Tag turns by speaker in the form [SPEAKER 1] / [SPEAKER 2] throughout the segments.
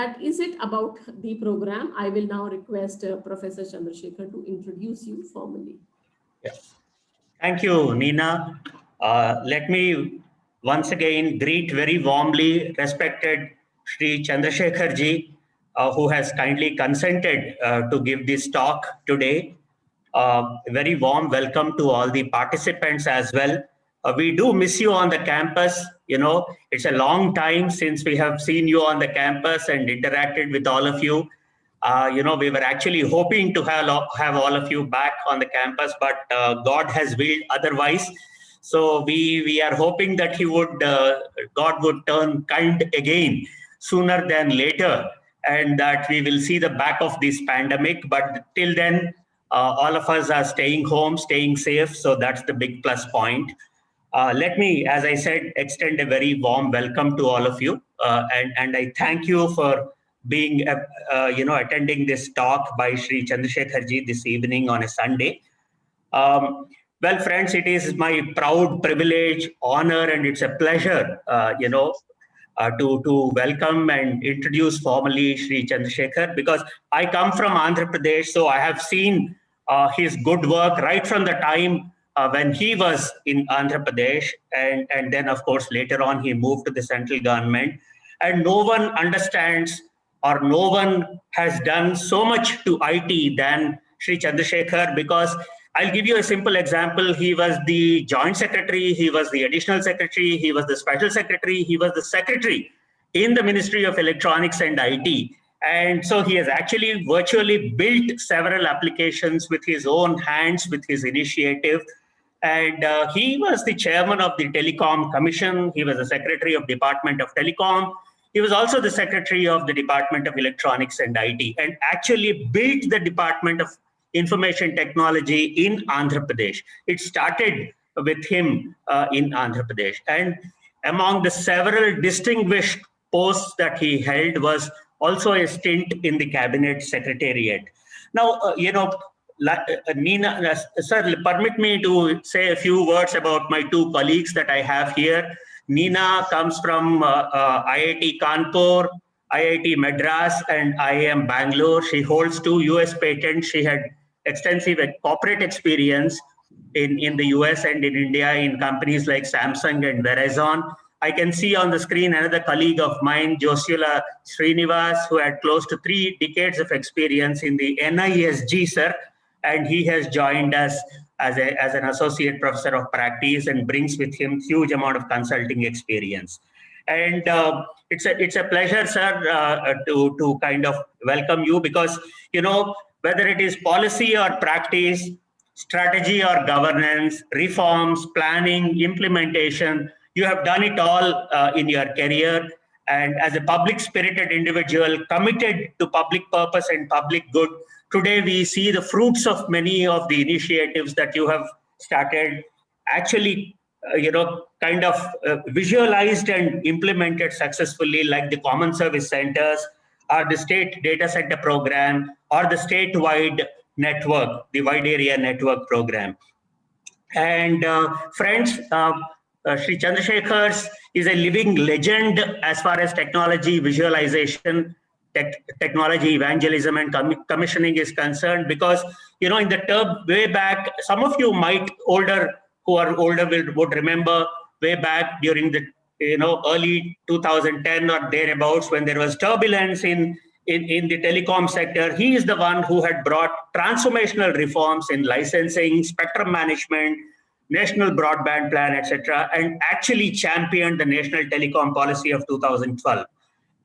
[SPEAKER 1] That is it about the program. I will now request Professor Chandrasekhar to introduce you formally.
[SPEAKER 2] Yes. Thank you, Nina. Let me once again greet very warmly respected Shri Chandrasekhar ji, who has kindly consented to give this talk today. Very warm welcome to all the participants as well. We do miss you on the campus. You know, it's a long time since we have seen you on the campus and interacted with all of you. You know, we were actually hoping to have all of you back on the campus, but God has willed otherwise. So we are hoping that God would turn kind again sooner than later, and that we will see the back of this pandemic. But till then, all of us are staying home, staying safe. So that's the big plus point. Let me, as I said, extend a very warm welcome to all of you, and I thank you for being, attending this talk by Shri Chandrasekhar ji this evening on a Sunday. Well, friends, it is my proud privilege, honor, and it's a pleasure, to welcome and introduce formally Shri Chandrasekhar, because I come from Andhra Pradesh, so I have seen his good work right from the time when he was in Andhra Pradesh, and then, of course, later on he moved to the central government. And no one understands, or no one has done so much to IT than Shri Chandrasekhar, because I'll give you a simple example. He was the joint secretary, he was the additional secretary, he was the special secretary, he was the secretary in the Ministry of Electronics and IT. And so he has actually virtually built several applications with his own hands, with his initiative. And he was the chairman of the Telecom Commission. He was the secretary of Department of Telecom. He was also the secretary of the Department of Electronics and IT, and actually built the Department of Information Technology in Andhra Pradesh. It started with him in Andhra Pradesh. And among the several distinguished posts that he held was also a stint in the cabinet secretariat. Now, Nina, sir, permit me to say a few words about my two colleagues that I have here. Nina comes from IIT Kanpur, IIT Madras, and IIM Bangalore. She holds 2 US patents. She had extensive corporate experience in the US and in India in companies like Samsung and Verizon. I can see on the screen another colleague of mine, Josula Srinivas, who had close to 3 decades of experience in the NISG, sir, and he has joined us as an associate professor of practice and brings with him huge amount of consulting experience. And it's a pleasure, sir, to kind of welcome you, because, you know, whether it is policy or practice, strategy or governance, reforms, planning, implementation, you have done it all in your career. And as a public-spirited individual committed to public purpose and public good, today we see the fruits of many of the initiatives that you have started actually, visualized and implemented successfully, like the common service centers, or the state data center program, or the statewide network, the wide area network program. And friends, Shri Chandrasekhar is a living legend as far as technology visualization, technology evangelism and commissioning is concerned, because, you know, in the term way back, some of you who are older would remember way back during the, early 2010 or thereabouts, when there was turbulence in the telecom sector. He is the one who had brought transformational reforms in licensing, spectrum management, national broadband plan, etc., and actually championed the national telecom policy of 2012.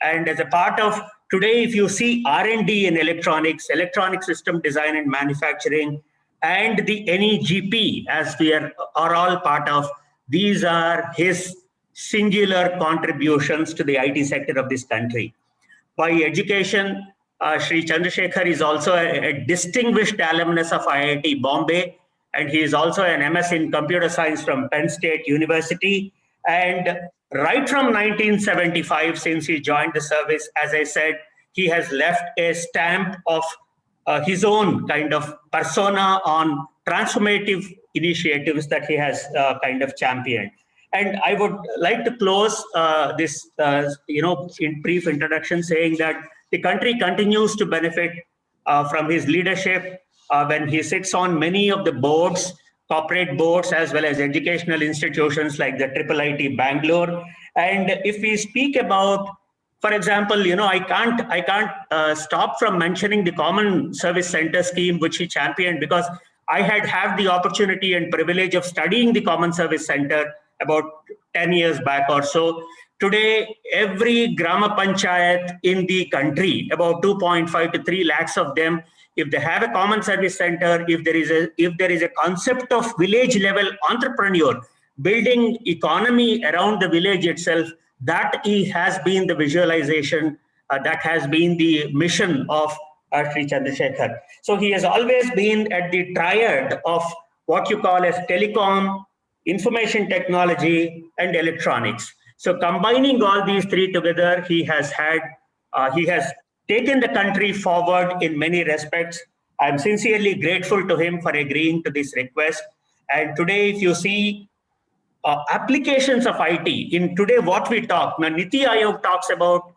[SPEAKER 2] And as a part of today, if you see R&D in electronics, electronic system design and manufacturing, and the NEGP, as we are all part of, these are his singular contributions to the IT sector of this country. By education, Shri Chandrasekhar is also a distinguished alumnus of IIT Bombay, and he is also an MS in computer science from Penn State University. And right from 1975, since he joined the service, as I said, he has left a stamp of his own kind of persona on transformative initiatives that he has kind of championed. And I would like to close this, in brief introduction, saying that the country continues to benefit from his leadership when he sits on many of the boards, corporate boards, as well as educational institutions like the Triple IT Bangalore. And if we speak about, for example, I can't stop from mentioning the Common Service Center scheme, which he championed, because I had the opportunity and privilege of studying the Common Service Center about 10 years back or so. Today, every Grama Panchayat in the country, about 2.5 to 3 lakhs of them, if they have a common service center, if there is a concept of village level entrepreneur building economy around the village itself, that has been the visualization, that has been the mission of Shri Chandrasekhar. So he has always been at the triad of what you call as telecom, information technology, and electronics. So combining all these three together, he has taken the country forward in many respects. I'm sincerely grateful to him for agreeing to this request. And today, if you see applications of IT in today, what we talk now, Niti Aayog talks about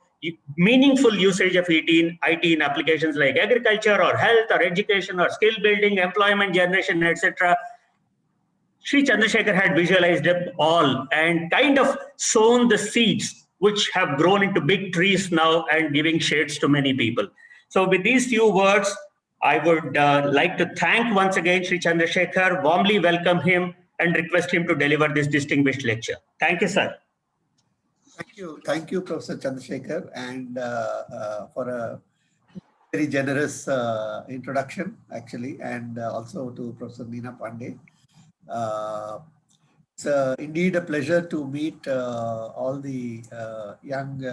[SPEAKER 2] meaningful usage of IT in applications like agriculture or health or education or skill building, employment generation, etc. Sri Chandrasekhar had visualized them all and kind of sown the seeds, which have grown into big trees now and giving shades to many people. So, with these few words, I would like to thank once again Sri Chandrasekhar, warmly welcome him, and request him to deliver this distinguished lecture. Thank you, sir.
[SPEAKER 3] Thank you, Professor Chandrasekhar, and for a very generous introduction, actually, and also to Professor Meena Pandey. It's indeed a pleasure to meet all the young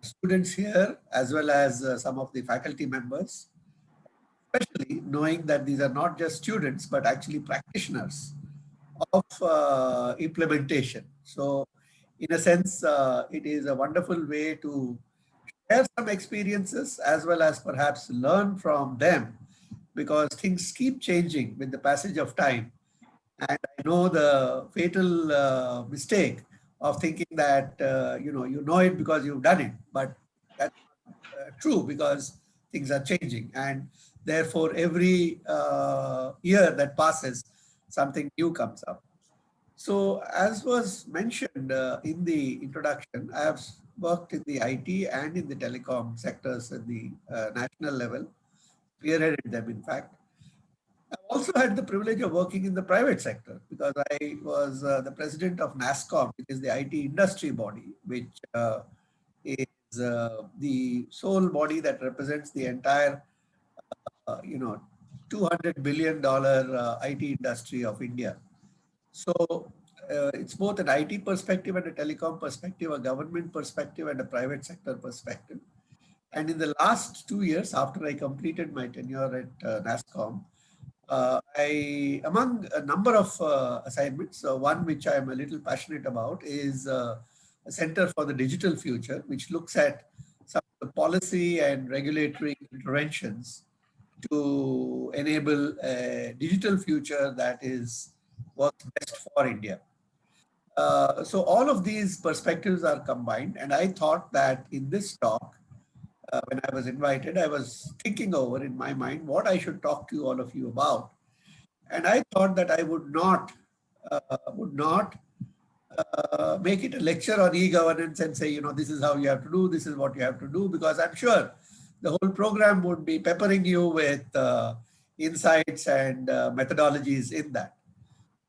[SPEAKER 3] students here, as well as some of the faculty members, especially knowing that these are not just students, but actually practitioners of implementation. So, in a sense, it is a wonderful way to share some experiences as well as perhaps learn from them, because things keep changing with the passage of time. And I know the fatal mistake of thinking that you know it because you've done it, but that's not true, because things are changing, and therefore every year that passes, something new comes up. So, as was mentioned in the introduction, I have worked in the IT and in the telecom sectors at the national level, spearheaded them, in fact. I also had the privilege of working in the private sector, because I was the president of NASSCOM, which is the IT industry body, which is the sole body that represents the entire, $200 billion IT industry of India. So it's both an IT perspective and a telecom perspective, a government perspective and a private sector perspective. And in the last 2 years, after I completed my tenure at NASSCOM, among a number of assignments, one which I am a little passionate about is a Center for the Digital Future, which looks at some of the policy and regulatory interventions to enable a digital future that works best for India. So all of these perspectives are combined, and I thought that in this talk, when I was invited, I was thinking over in my mind what I should talk to all of you about. And I thought that I would not make it a lecture on e-governance and say, this is how you have to do, this is what you have to do, because I'm sure the whole program would be peppering you with insights and methodologies in that.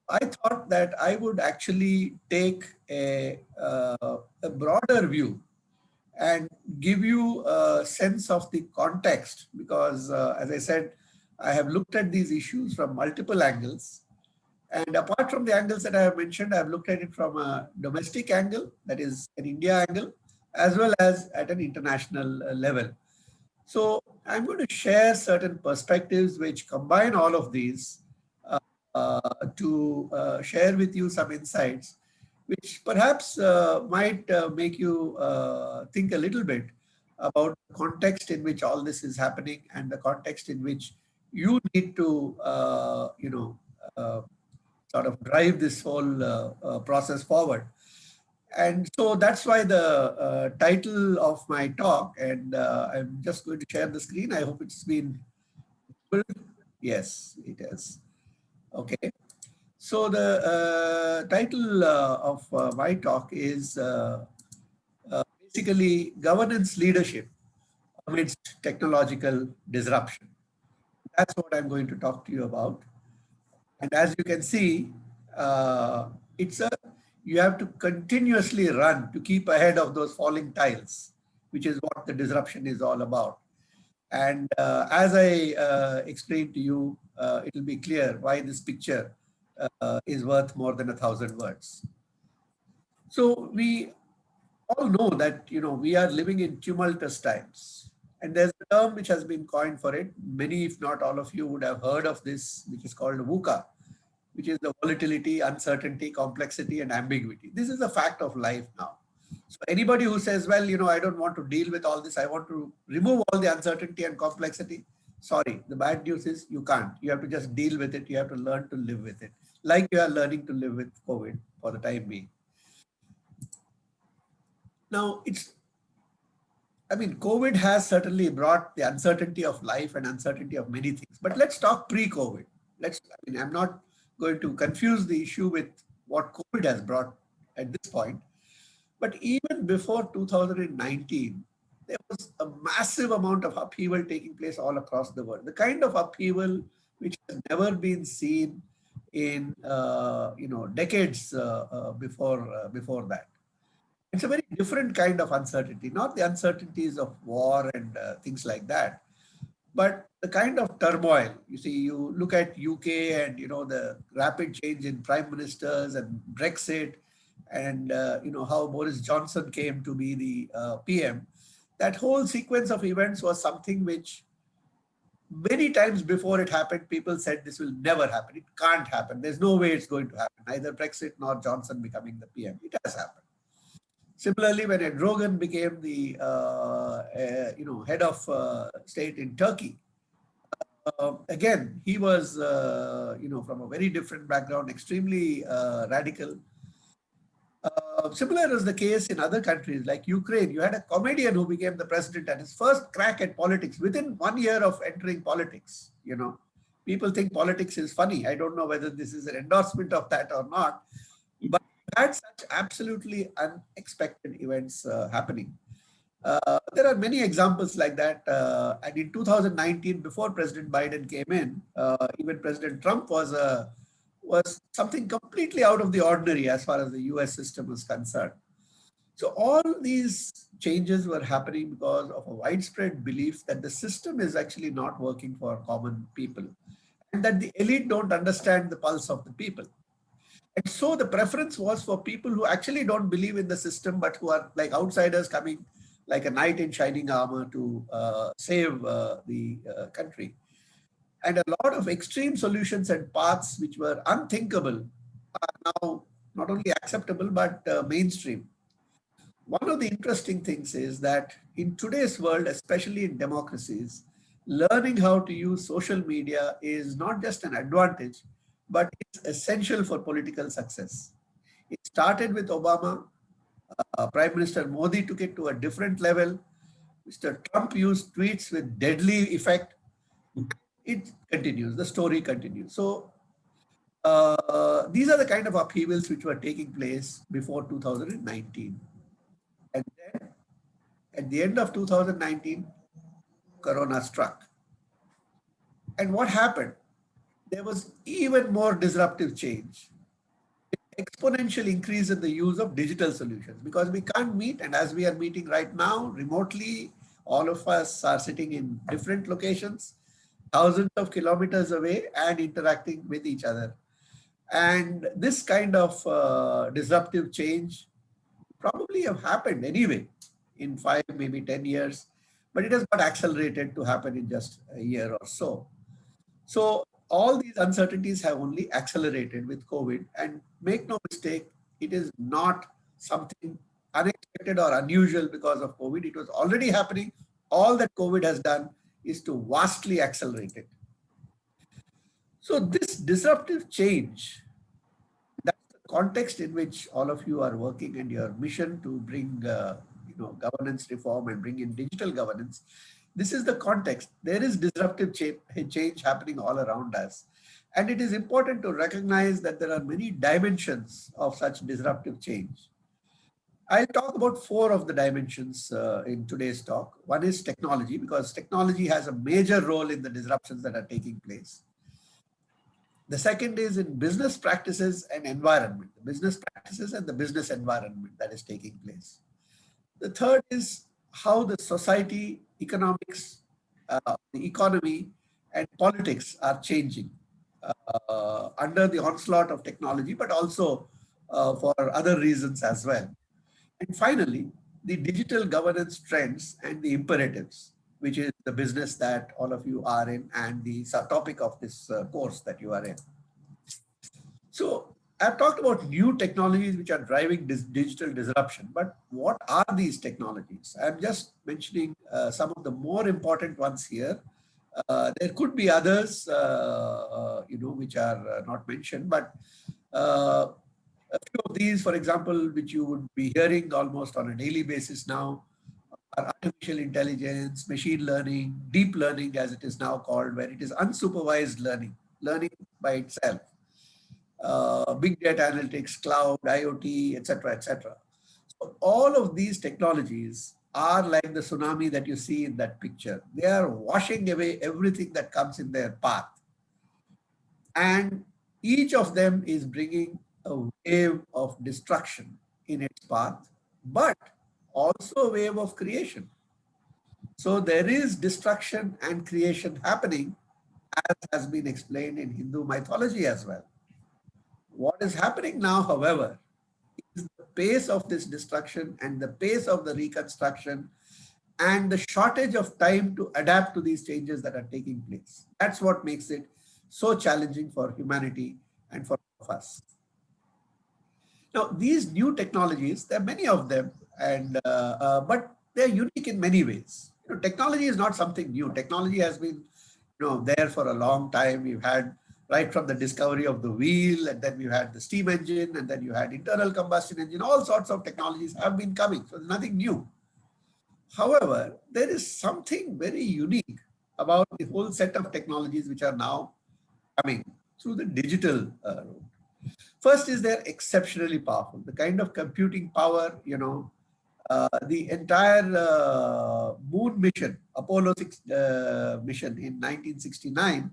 [SPEAKER 3] I thought that I would actually take a broader view and give you a sense of the context, because as I said, I have looked at these issues from multiple angles. And apart from the angles that I have mentioned, I have looked at it from a domestic angle, that is an India angle, as well as at an international level. So I'm going to share certain perspectives which combine all of these to share with you some insights, which perhaps might make you think a little bit about the context in which all this is happening and the context in which you need to, sort of drive this whole process forward. And so that's why the title of my talk, and I'm just going to share the screen. I hope it's been, yes, it is. Okay. So the title of my talk is basically governance leadership amidst technological disruption. That's what I'm going to talk to you about. And as you can see, it's a you have to continuously run to keep ahead of those falling tiles, which is what the disruption is all about. And as I explained to you, it will be clear why this picture is worth more than 1,000 words. So we all know that we are living in tumultuous times, and there's a term which has been coined for it. Many, if not all of you, would have heard of this, which is called VUCA, which is the volatility, uncertainty, complexity, and ambiguity. This is a fact of life now. So anybody who says, well, I don't want to deal with all this, I want to remove all the uncertainty and complexity, sorry, the bad news is you can't. You have to just deal with it. You have to learn to live with it, like you are learning to live with COVID for the time being. Now, COVID has certainly brought the uncertainty of life and uncertainty of many things. But let's talk pre-COVID. I'm not going to confuse the issue with what COVID has brought at this point. But even before 2019, there was a massive amount of upheaval taking place all across the world. The kind of upheaval which has never been seen in decades before that. It's a very different kind of uncertainty, not the uncertainties of war and things like that, but the kind of turmoil. You see, you look at UK and the rapid change in prime ministers and Brexit, and how Boris Johnson came to be the PM. That whole sequence of events was something which many times before it happened, people said this will never happen. It can't happen. There's no way it's going to happen. Neither Brexit nor Johnson becoming the PM. It has happened. Similarly, when Erdogan became the head of state in Turkey, again he was from a very different background, extremely radical. Similar is the case in other countries like Ukraine. You had a comedian who became the president, and his first crack at politics within 1 year of entering politics. People think politics is funny. I don't know whether this is an endorsement of that or not, but had such absolutely unexpected events happening. There are many examples like that. And in 2019, before President Biden came in, even President Trump was something completely out of the ordinary as far as the US system is concerned. So all these changes were happening because of a widespread belief that the system is actually not working for common people, and that the elite don't understand the pulse of the people. And so the preference was for people who actually don't believe in the system, but who are like outsiders coming like a knight in shining armor to save the country. And a lot of extreme solutions and paths which were unthinkable are now not only acceptable, but mainstream. One of the interesting things is that in today's world, especially in democracies, learning how to use social media is not just an advantage, but it's essential for political success. It started with Obama. Prime Minister Modi took it to a different level. Mr. Trump used tweets with deadly effect. It continues, the story continues. So these are the kind of upheavals which were taking place before 2019. And then at the end of 2019, Corona struck. And what happened? There was even more disruptive change. Exponential increase in the use of digital solutions, because we can't meet, and as we are meeting right now remotely, all of us are sitting in different locations, thousands of kilometers away, and interacting with each other. And this kind of disruptive change probably have happened anyway in 5, maybe 10 years, but it has got accelerated to happen in just a year or so. So all these uncertainties have only accelerated with COVID, and make no mistake, it is not something unexpected or unusual because of COVID. It was already happening. All that COVID has done is to vastly accelerate it. So this disruptive change context in which all of you are working and your mission to bring governance reform and bring in digital governance, this is the context. There is disruptive change happening all around us. And it is important to recognize that there are many dimensions of such disruptive change. I'll talk about 4 of the dimensions in today's talk. One is technology, because technology has a major role in the disruptions that are taking place. The second is in business practices and environment, the business practices and the business environment that is taking place. The third is how the society, economics, the economy and politics are changing under the onslaught of technology, but also for other reasons as well. And finally, the digital governance trends and the imperatives, which is the business that all of you are in and the subtopic of this course that you are in. So I've talked about new technologies which are driving this digital disruption, but what are these technologies? I'm just mentioning some of the more important ones here. There could be others, which are not mentioned, but a few of these, for example, which you would be hearing almost on a daily basis now, are artificial intelligence, machine learning, deep learning, as it is now called, where it is unsupervised learning, learning by itself. Big data analytics, cloud, IoT, etc., etc. So all of these technologies are like the tsunami that you see in that picture. They are washing away everything that comes in their path. And each of them is bringing a wave of destruction in its path, but also a wave of creation. So there is destruction and creation happening, as has been explained in Hindu mythology as well. What is happening now, however, is the pace of this destruction and the pace of the reconstruction and the shortage of time to adapt to these changes that are taking place. That's what makes it so challenging for humanity and for all of us. Now, these new technologies, there are many of them, and but they're unique in many ways. Technology is not something new. Technology has been there for a long time. We've had right from the discovery of the wheel, and then we had the steam engine, and then you had internal combustion engine. All sorts of technologies have been coming, so there's nothing new. However, there is something very unique about the whole set of technologies which are now coming through the digital route. First is they're exceptionally powerful. The kind of computing power, the entire moon mission, Apollo 6 mission in 1969,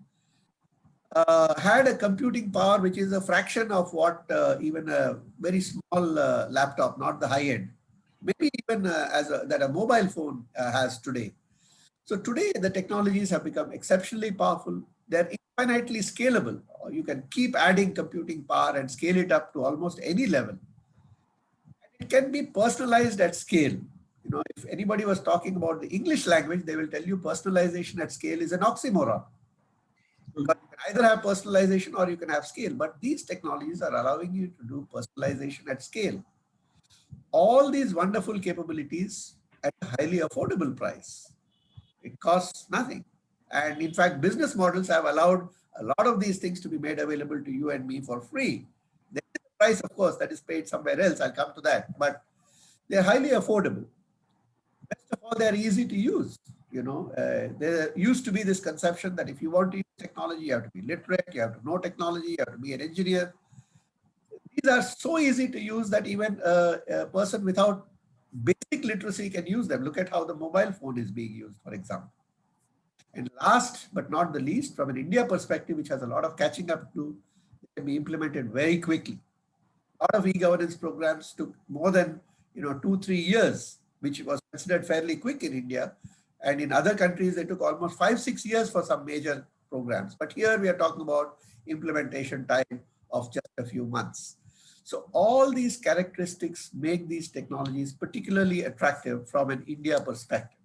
[SPEAKER 3] had a computing power which is a fraction of what even a very small laptop, not the high end, maybe even that a mobile phone has today. So today the technologies have become exceptionally powerful. They're infinitely scalable. You can keep adding computing power and scale it up to almost any level. And it can be personalized at scale. If anybody was talking about the English language, they will tell you personalization at scale is an oxymoron. Because you can either have personalization or you can have scale. But these technologies are allowing you to do personalization at scale. All these wonderful capabilities at a highly affordable price. It costs nothing. And in fact, business models have allowed a lot of these things to be made available to you and me for free. There is a price, of course, that is paid somewhere else. I'll come to that. But they're highly affordable. Best of all, they're easy to use. There used to be this conception that if you want to use technology, you have to be literate, you have to know technology, you have to be an engineer. These are so easy to use that even a person without basic literacy can use them. Look at how the mobile phone is being used, for example. And last but not the least, from an India perspective, which has a lot of catching up to do, they can be implemented very quickly. A lot of e-governance programs took more than 2-3 years, which was considered fairly quick in India. And in other countries, they took almost 5-6 years for some major programs. But here we are talking about implementation time of just a few months. So all these characteristics make these technologies particularly attractive from an India perspective.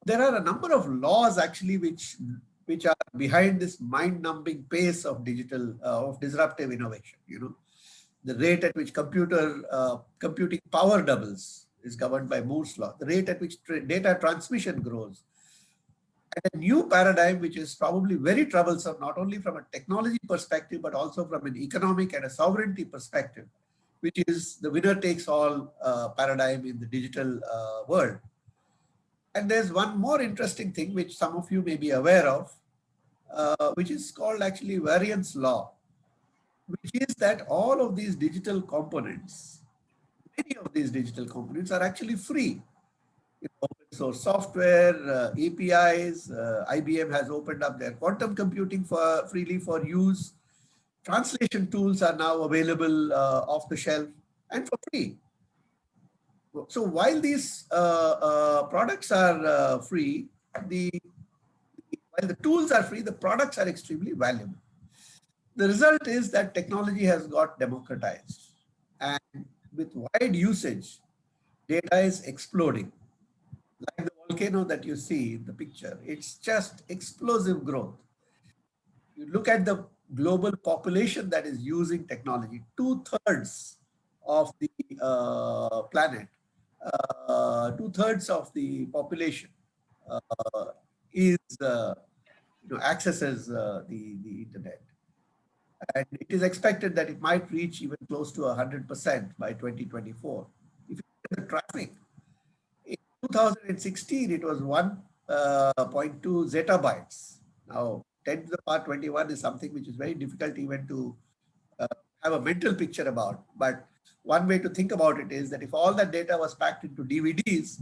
[SPEAKER 3] There are a number of laws actually which are behind this mind-numbing pace of digital of disruptive innovation. The rate at which computing power doubles is governed by Moore's law. The rate at which data transmission grows. and a new paradigm which is probably very troublesome, not only from a technology perspective, but also from an economic and a sovereignty perspective, which is the winner takes all paradigm in the digital world. And there's one more interesting thing which some of you may be aware of, which is called actually variance law, which is that all of these digital components, many of these digital components are actually free. Open source software, APIs, IBM has opened up their quantum computing for freely for use. Translation tools are now available off the shelf and for free. So while these products are free, while the tools are free, the products are extremely valuable. The result is that technology has got democratized, and with wide usage, data is exploding. Like the volcano that you see in the picture, it's just explosive growth. You look at the global population that is using technology, 2/3 of the planet, 2/3 of the population is accesses the internet. And it is expected that it might reach even close to 100% by 2024. If you look at the traffic, in 2016, it was 1.2 zettabytes. Now, 10 to the power 21 is something which is very difficult even to have a mental picture about. But one way to think about it is that if all that data was packed into DVDs,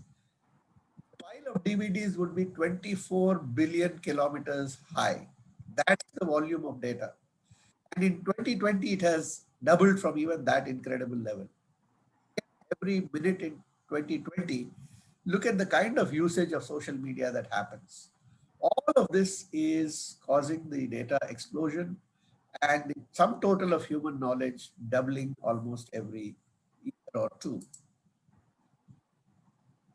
[SPEAKER 3] the pile of DVDs would be 24 billion kilometers high. That's the volume of data. And in 2020, it has doubled from even that incredible level. Every minute in 2020, look at the kind of usage of social media that happens. All of this is causing the data explosion and the sum total of human knowledge doubling almost every year or two.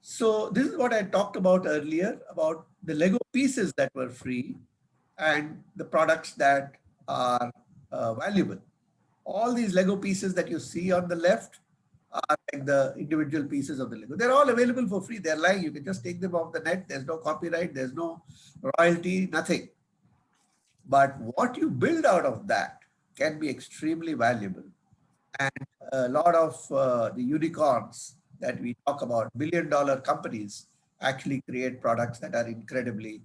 [SPEAKER 3] So this is what I talked about earlier about the Lego pieces that were free and the products that are valuable. All these Lego pieces that you see on the left are like the individual pieces of the Lego. They're all available for free. They're lying. You can just take them off the net. There's no copyright. There's no royalty, nothing. But what you build out of that can be extremely valuable. And a lot of the unicorns that we talk about, billion-dollar companies, actually create products that are incredibly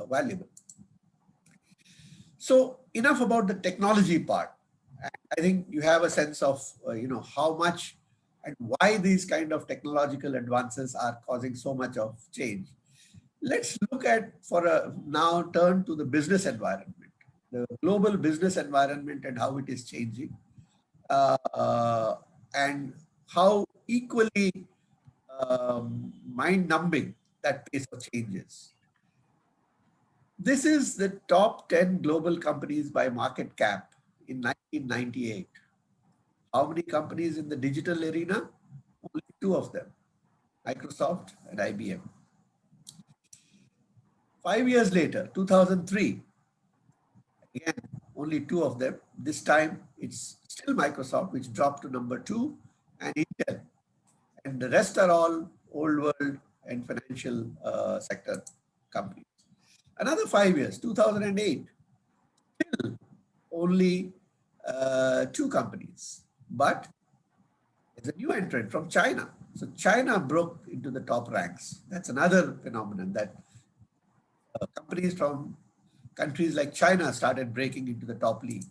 [SPEAKER 3] valuable. So enough about the technology part. I think you have a sense of how much and why these kind of technological advances are causing so much of change. Let's look at now turn to the business environment, the global business environment and how it is changing, and how equally mind-numbing that pace of change is. This is the top 10 global companies by market cap in 1998. How many companies in the digital arena? Only two of them, Microsoft and IBM. 5 years later, 2003, again, only two of them. This time it's still Microsoft, which dropped to number 2, and Intel. And the rest are all old world and financial sector companies. Another 5 years, 2008, still only 2 companies, but there's a new entrant from China. So China broke into the top ranks. That's another phenomenon that companies from countries like China started breaking into the top league.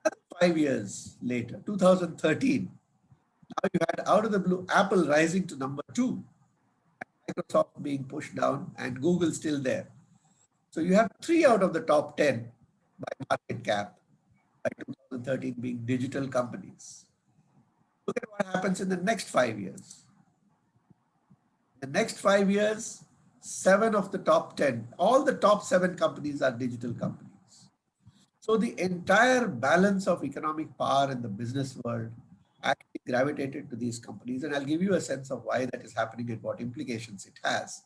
[SPEAKER 3] Another 5 years later, 2013, now you had out of the blue Apple rising to number 2, Microsoft being pushed down, and Google still there. So you have 3 out of the top 10 by market cap by 2013 being digital companies. Look at what happens in the next 5 years. The next 5 years, 7 of the top 10, all the top 7 companies are digital companies. So the entire balance of economic power in the business world actually gravitated to these companies. And I'll give you a sense of why that is happening and what implications it has.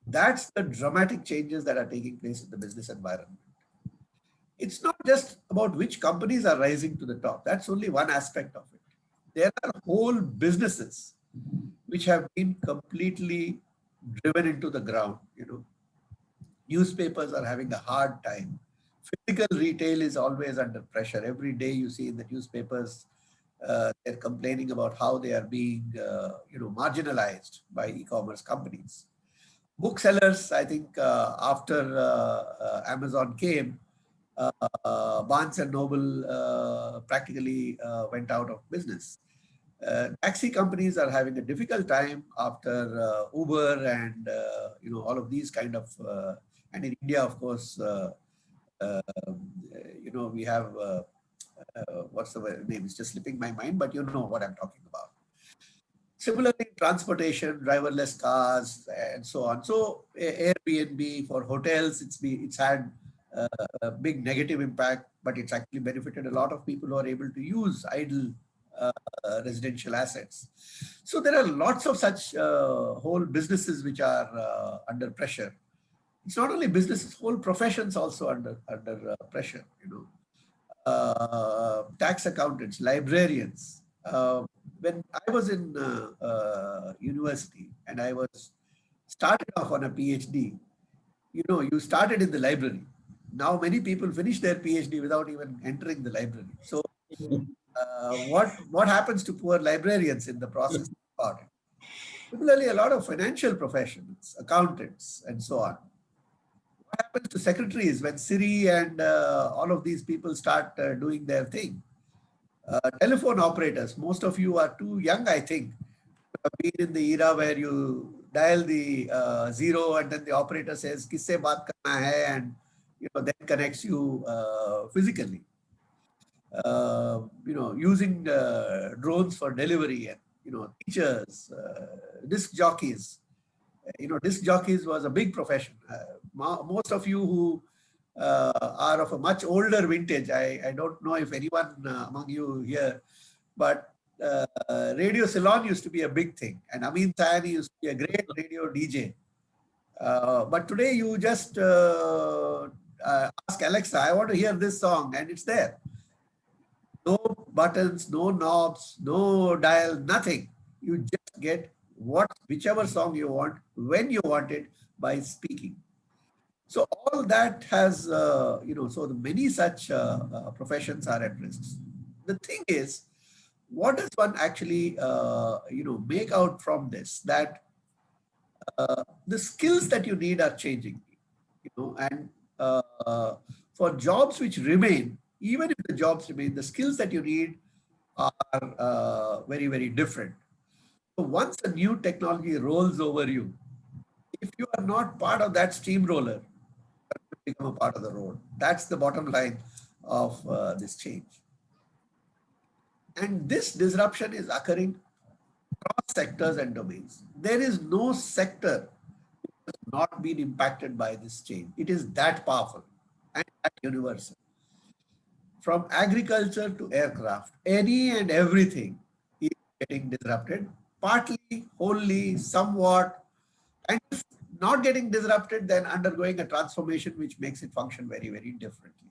[SPEAKER 3] That's the dramatic changes that are taking place in the business environment. It's not just about which companies are rising to the top. That's only one aspect of it. There are whole businesses which have been completely driven into the ground. you know. Newspapers are having a hard time. Physical retail is always under pressure. Every day you see in the newspapers, they're complaining about how they are being, marginalized by e-commerce companies. Booksellers, I think, after Amazon came, Barnes and Noble practically went out of business. Taxi companies are having a difficult time after Uber and all of these kind of, and in India, of course, we have what's the name? It's just slipping my mind, but you know what I'm talking about. Similarly, transportation, driverless cars, and so on. So Airbnb for hotels, it's had a big negative impact, but it's actually benefited a lot of people who are able to use idle residential assets. So there are lots of such whole businesses which are under pressure. It's not only businesses, whole professions also under pressure. Tax accountants, librarians. When I was in university and I was started off on a PhD, you started in the library. Now many people finish their PhD without even entering the library. So what happens to poor librarians in the process about it? Similarly, a lot of financial professionals, accountants, and so on. What happens to secretaries when Siri and all of these people start doing their thing? Telephone operators, most of you are too young, I think, to have been in the era where you dial the zero and then the operator says, "Kisse baat karna hai," and then connects you physically. Using drones for delivery and, teachers, disc jockeys. Disc jockeys was a big profession. Most of you who are of a much older vintage, I don't know if anyone among you here, but Radio Ceylon used to be a big thing. And Amin Sayani used to be a great radio DJ. But today you just ask Alexa, I want to hear this song, and it's there. No buttons, no knobs, no dial, nothing. You just get whichever song you want, when you want it, by speaking. So all that has, so many such professions are at risk. The thing is, what does one actually, make out from this? That the skills that you need are changing, and for jobs which remain, even if the jobs remain, the skills that you need are very, very different. So once a new technology rolls over you, if you are not part of that steamroller, you become a part of the road. That's the bottom line of this change. And this disruption is occurring across sectors and domains. There is no sector that has not been impacted by this change. It is that powerful and that universal. From agriculture to aircraft, any and everything is getting disrupted, partly, wholly, somewhat, and if not getting disrupted, then undergoing a transformation which makes it function very, very differently.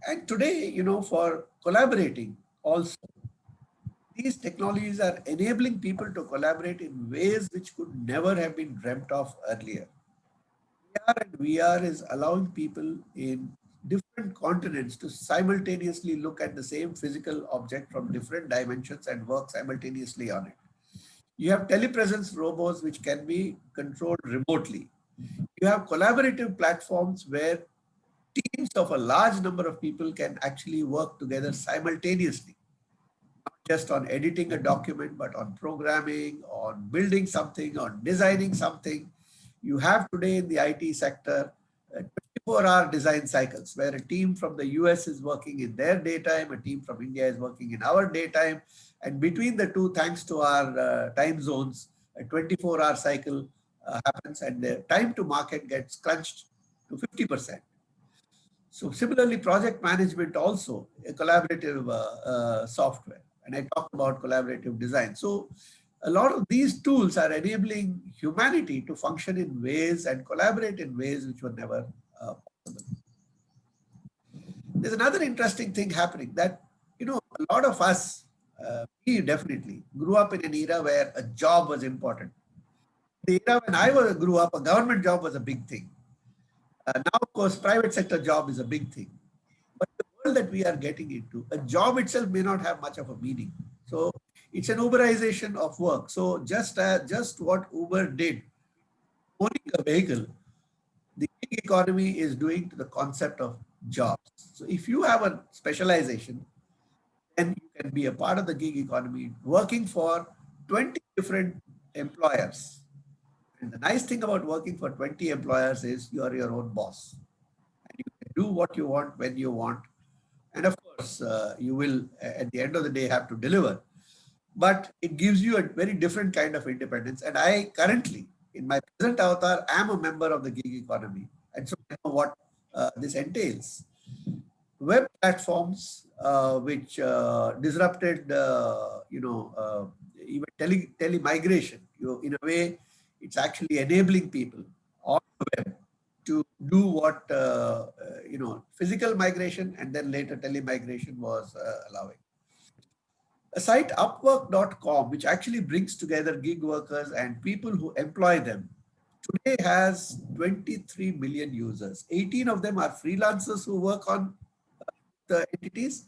[SPEAKER 3] And today, for collaborating also, these technologies are enabling people to collaborate in ways which could never have been dreamt of earlier. AR and VR is allowing people in different continents to simultaneously look at the same physical object from different dimensions and work simultaneously on it. You have telepresence robots which can be controlled remotely. You have collaborative platforms where teams of a large number of people can actually work together simultaneously, not just on editing a document, but on programming, on building something, on designing something. You have today in the IT sector 24-hour design cycles where a team from the US is working in their daytime, a team from India is working in our daytime, and between the two, thanks to our time zones, a 24-hour cycle happens and the time to market gets crunched to 50%. So similarly, project management also a collaborative software, and I talked about collaborative design. So a lot of these tools are enabling humanity to function in ways and collaborate in ways which were never possible. There's another interesting thing happening that, a lot of us, we definitely grew up in an era where a job was important. The era when grew up, a government job was a big thing. Now, of course, private sector job is a big thing. But the world that we are getting into, a job itself may not have much of a meaning. So it's an Uberization of work. So just what Uber did, owning a vehicle, the gig economy is doing to the concept of jobs. So if you have a specialization, then you can be a part of the gig economy working for 20 different employers. And the nice thing about working for 20 employers is you are your own boss. And you can do what you want when you want. And of course, you will, at the end of the day, have to deliver. But it gives you a very different kind of independence. And I currently, in my present avatar, am a member of the gig economy. And so I know what this entails. Web platforms, which disrupted, even telemigration. In a way, it's actually enabling people on the web to do what, physical migration and then later telemigration was allowing. A site upwork.com, which actually brings together gig workers and people who employ them, today has 23 million users. 18 of them are freelancers who work on the entities,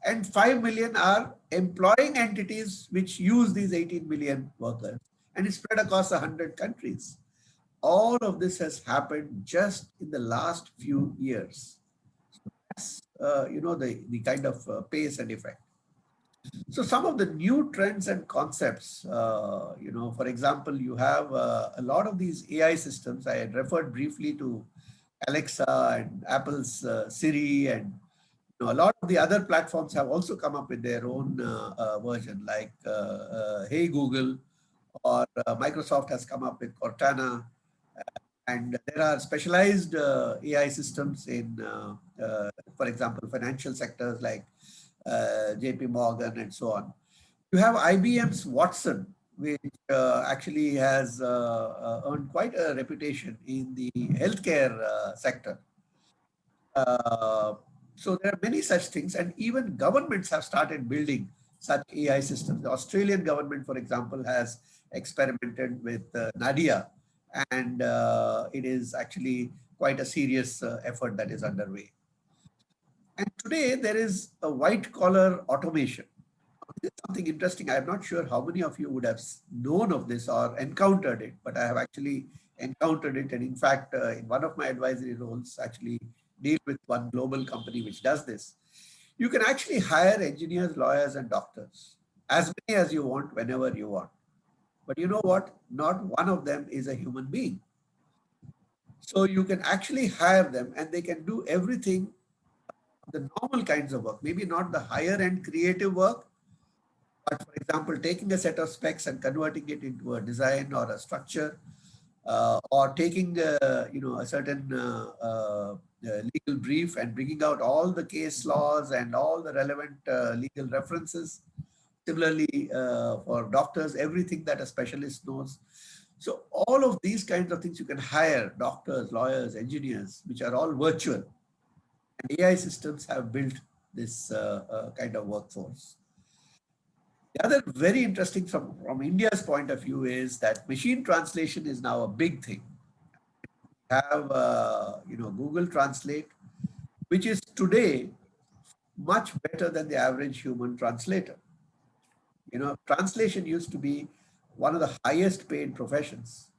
[SPEAKER 3] and 5 million are employing entities which use these 18 million workers, and it's spread across 100 countries. All of this has happened just in the last few years. So that's, the kind of pace and effect. So some of the new trends and concepts, for example, you have a lot of these AI systems. I had referred briefly to Alexa and Apple's Siri, and a lot of the other platforms have also come up with their own version, like Hey Google, or Microsoft has come up with Cortana. And there are specialized AI systems in, for example, financial sectors like JP Morgan and so on. You have IBM's Watson, which actually has earned quite a reputation in the healthcare sector. So there are many such things, and even governments have started building such AI systems. The Australian government, for example, has experimented with Nadia, and it is actually quite a serious effort that is underway. And today there is a white collar automation. This is something interesting. I'm not sure how many of you would have known of this or encountered it, but I have actually encountered it. And in fact, in one of my advisory roles, actually deal with one global company which does this. You can actually hire engineers, lawyers, and doctors, as many as you want, whenever you want. But you know what? Not one of them is a human being. So you can actually hire them and they can do everything, the normal kinds of work, maybe not the higher end creative work, but for example, taking a set of specs and converting it into a design or a structure, or taking a certain legal brief and bringing out all the case laws and all the relevant legal references. Similarly, for doctors, everything that a specialist knows. So all of these kinds of things you can hire: doctors, lawyers, engineers, which are all virtual. And AI systems have built this kind of workforce. The other very interesting from India's point of view is that machine translation is now a big thing. We have Google Translate, which is today much better than the average human translator. Translation used to be one of the highest paid professions.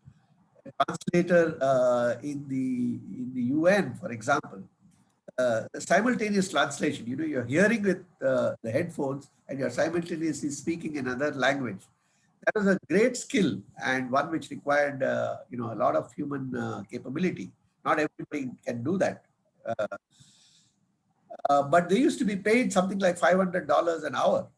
[SPEAKER 3] A translator in the UN, for example, simultaneous translation, you're hearing with the headphones and you're simultaneously speaking another language. That was a great skill, and one which required a lot of human capability. Not everybody can do that. But they used to be paid something like $500 an hour.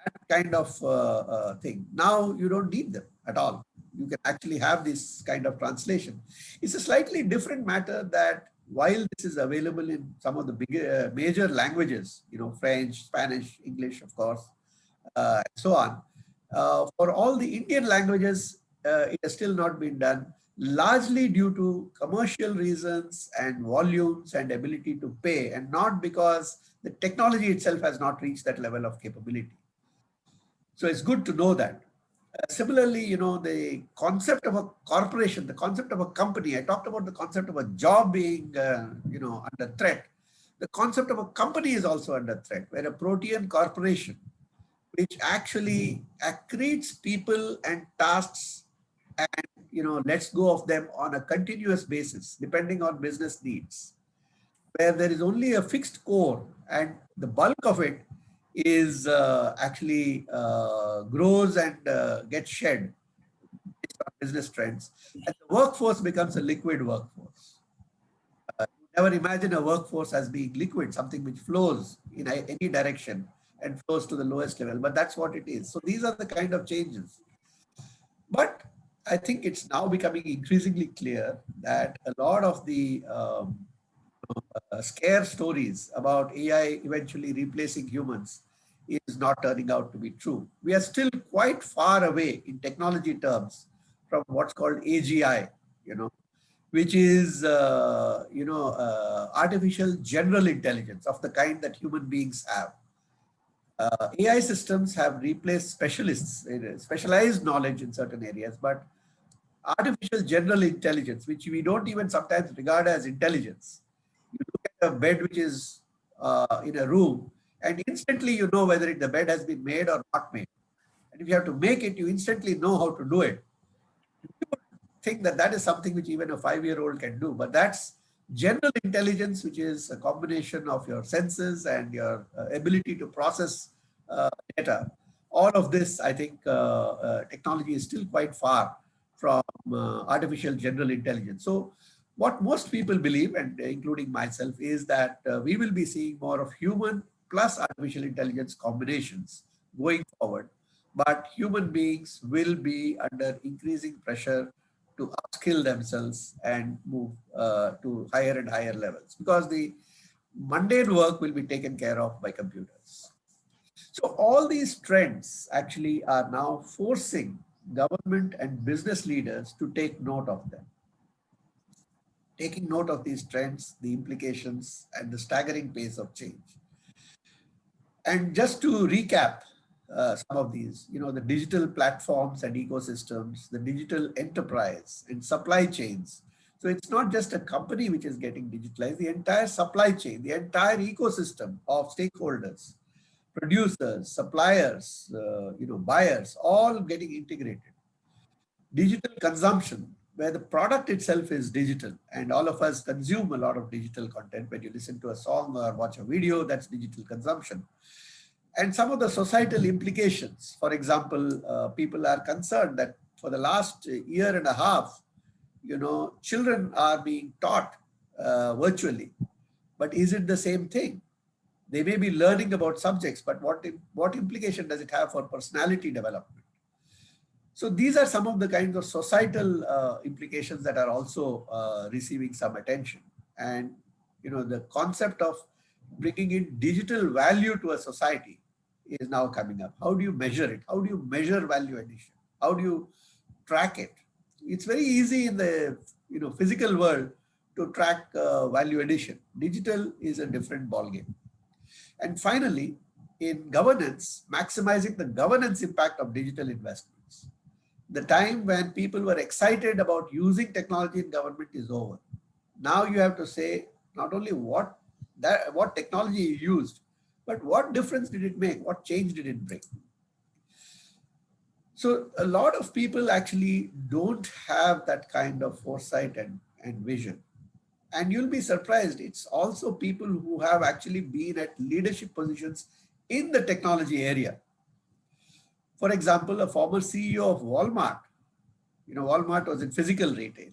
[SPEAKER 3] That kind of thing. Now you don't need them at all. You can actually have this kind of translation. It's a slightly different matter that while this is available in some of the bigger major languages, French, Spanish, English, of course, and so on, for all the Indian languages, it has still not been done, largely due to commercial reasons and volumes and ability to pay, and not because the technology itself has not reached that level of capability. So it's good to know that. Similarly, the concept of a corporation, the concept of a company, I talked about the concept of a job being, under threat. The concept of a company is also under threat, where a protean corporation, which actually accretes people and tasks and, lets go of them on a continuous basis, depending on business needs, where there is only a fixed core and the bulk of it is actually grows and gets shed based on business trends, and the workforce becomes a liquid workforce. Never imagine a workforce as being liquid, something which flows in any direction and flows to the lowest level, but that's what it is. So these are the kind of changes. But I think it's now becoming increasingly clear that a lot of the scare stories about AI eventually replacing humans is not turning out to be true. We are still quite far away in technology terms from what's called AGI, which is, artificial general intelligence of the kind that human beings have. AI systems have replaced specialists, specialized knowledge in certain areas, but artificial general intelligence, which we don't even sometimes regard as intelligence. You look at a bed which is in a room, and instantly you know whether the bed has been made or not made. And if you have to make it, you instantly know how to do it. Think that that is something which even a 5-year-old can do, but that's general intelligence, which is a combination of your senses and your ability to process data. All of this, I think, technology is still quite far from artificial general intelligence. So what most people believe, and including myself, is that we will be seeing more of human plus artificial intelligence combinations going forward, but human beings will be under increasing pressure to upskill themselves and move to higher and higher levels, because the mundane work will be taken care of by computers. So all these trends actually are now forcing government and business leaders to take note of them. Taking note of these trends, the implications, and the staggering pace of change. And just to recap some of these, the digital platforms and ecosystems, the digital enterprise and supply chains. So it's not just a company which is getting digitalized, the entire supply chain, the entire ecosystem of stakeholders, producers, suppliers, buyers, all getting integrated. Digital consumption, where the product itself is digital, and all of us consume a lot of digital content. When you listen to a song or watch a video, that's digital consumption. And some of the societal implications. For example, people are concerned that for the last year and a half, children are being taught virtually. But is it the same thing? They may be learning about subjects, but what implication does it have for personality development? So these are some of the kinds of societal implications that are also receiving some attention. And the concept of bringing in digital value to a society is now coming up. How do you measure it? How do you measure value addition? How do you track it? It's very easy in the physical world to track value addition. Digital is a different ballgame. And finally, in governance, maximizing the governance impact of digital investments. The time when people were excited about using technology in government is over. Now you have to say not only what technology you used, but what difference did it make? What change did it bring? So a lot of people actually don't have that kind of foresight and vision. And you'll be surprised, it's also people who have actually been at leadership positions in the technology area. For example, a former CEO of Walmart, Walmart was in physical retail,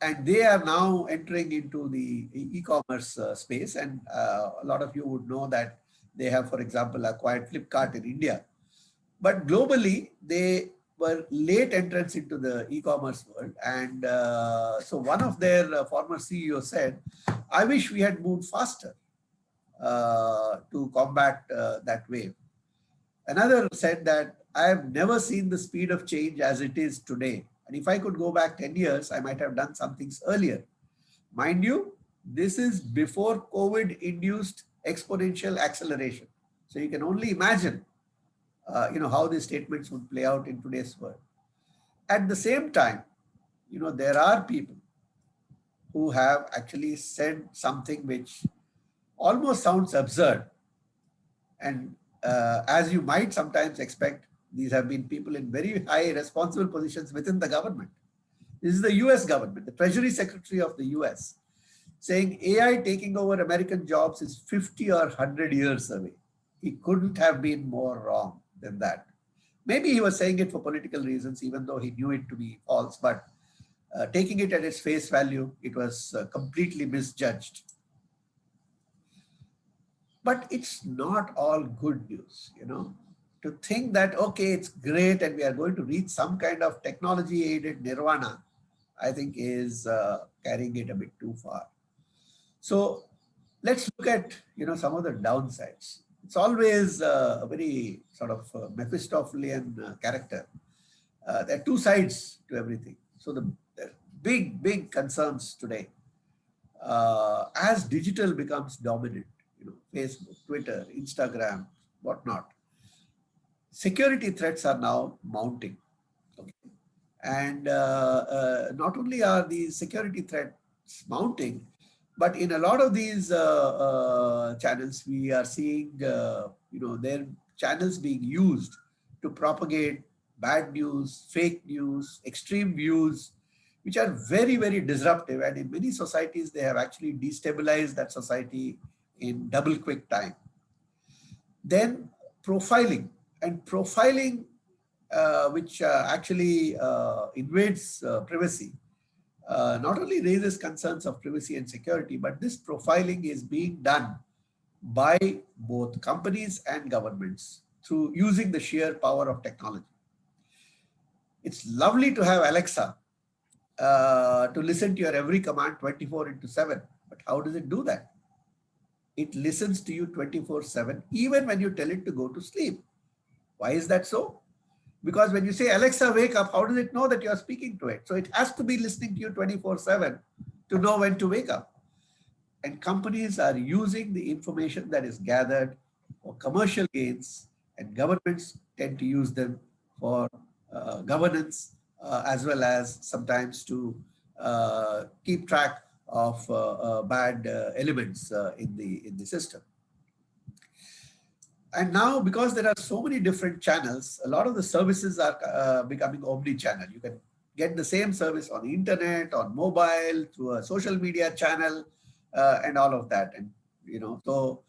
[SPEAKER 3] and they are now entering into the e-commerce space. And a lot of you would know that they have, for example, acquired Flipkart in India. But globally, they were late entrants into the e-commerce world. And so one of their former CEOs said, I wish we had moved faster to combat that wave. Another said that I have never seen the speed of change as it is today. And if I could go back 10 years, I might have done some things earlier. Mind you, this is before COVID-induced exponential acceleration. So you can only imagine how these statements would play out in today's world. At the same time, there are people who have actually said something which almost sounds absurd. And as you might sometimes expect, these have been people in very high responsible positions within the government. This is the US government, the Treasury Secretary of the US, saying AI taking over American jobs is 50 or 100 years away. He couldn't have been more wrong than that. Maybe he was saying it for political reasons, even though he knew it to be false, but taking it at its face value, it was completely misjudged. But it's not all good news, To think that, okay, it's great and we are going to reach some kind of technology-aided nirvana, I think is carrying it a bit too far. So let's look at, some of the downsides. It's always a very sort of Mephistophelian character. There are two sides to everything. So the big concerns today, as digital becomes dominant, Facebook, Twitter, Instagram, whatnot, security threats are now mounting. Okay. And not only are these security threats mounting, but in a lot of these channels, we are seeing, their channels being used to propagate bad news, fake news, extreme views, which are very, very disruptive. And in many societies, they have actually destabilized that society in double quick time. Then profiling, and profiling, which actually invades privacy, not only raises concerns of privacy and security, but this profiling is being done by both companies and governments through using the sheer power of technology. It's lovely to have Alexa to listen to your every command 24/7, but how does it do that? It listens to you 24/7, even when you tell it to go to sleep. Why is that so? Because when you say, Alexa, wake up, how does it know that you are speaking to it? So it has to be listening to you 24/7 to know when to wake up. And companies are using the information that is gathered for commercial gains, and governments tend to use them for governance, as well as sometimes to keep track of bad elements in the system. And now, because there are so many different channels, a lot of the services are becoming omni-channel. You can get the same service on the internet, on mobile, through a social media channel, and all of that. And, so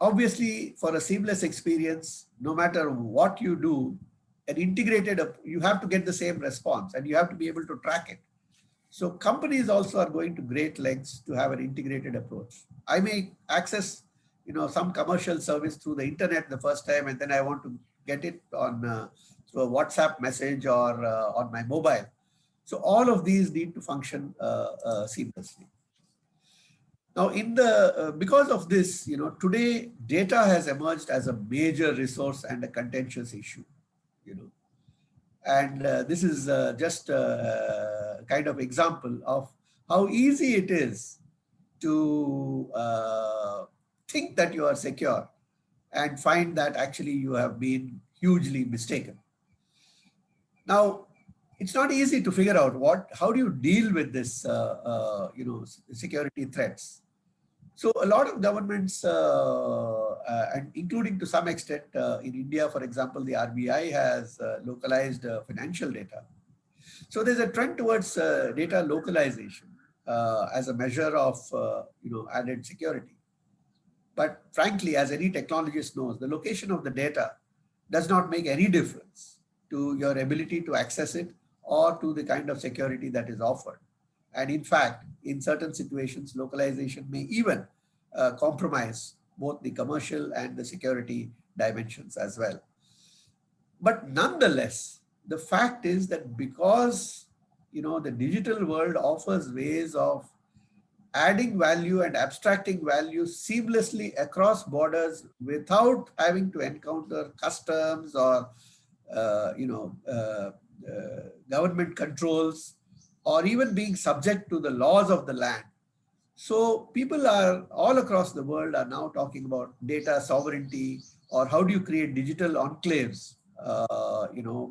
[SPEAKER 3] obviously for a seamless experience, no matter what you do, you have to get the same response and you have to be able to track it. So companies also are going to great lengths to have an integrated approach. I may access some commercial service through the internet the first time, and then I want to get it on through a WhatsApp message or on my mobile. So all of these need to function seamlessly. Now, because of this, today data has emerged as a major resource and a contentious issue. And this is just a kind of example of how easy it is to think that you are secure and find that actually you have been hugely mistaken. Now, it's not easy to figure out how do you deal with this, security threats. So a lot of governments, and including to some extent in India, for example, the RBI has localized financial data. So there's a trend towards data localization as a measure of added security. But frankly, as any technologist knows, the location of the data does not make any difference to your ability to access it or to the kind of security that is offered. And in fact, in certain situations, localization may even compromise both the commercial and the security dimensions as well. But nonetheless, the fact is that because the digital world offers ways of adding value and abstracting value seamlessly across borders without having to encounter customs or government controls, or even being subject to the laws of the land. So people are all across the world are now talking about data sovereignty, or how do you create digital enclaves,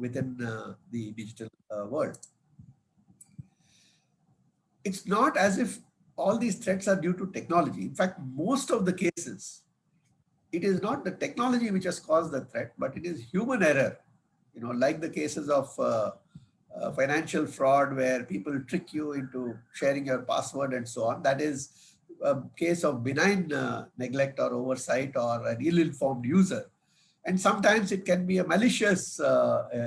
[SPEAKER 3] within the digital world. It's not as if all these threats are due to technology. In fact, most of the cases, it is not the technology which has caused the threat, but it is human error. Like the cases of financial fraud where people trick you into sharing your password and so on. That is a case of benign neglect or oversight or an ill-informed user. And sometimes it can be a malicious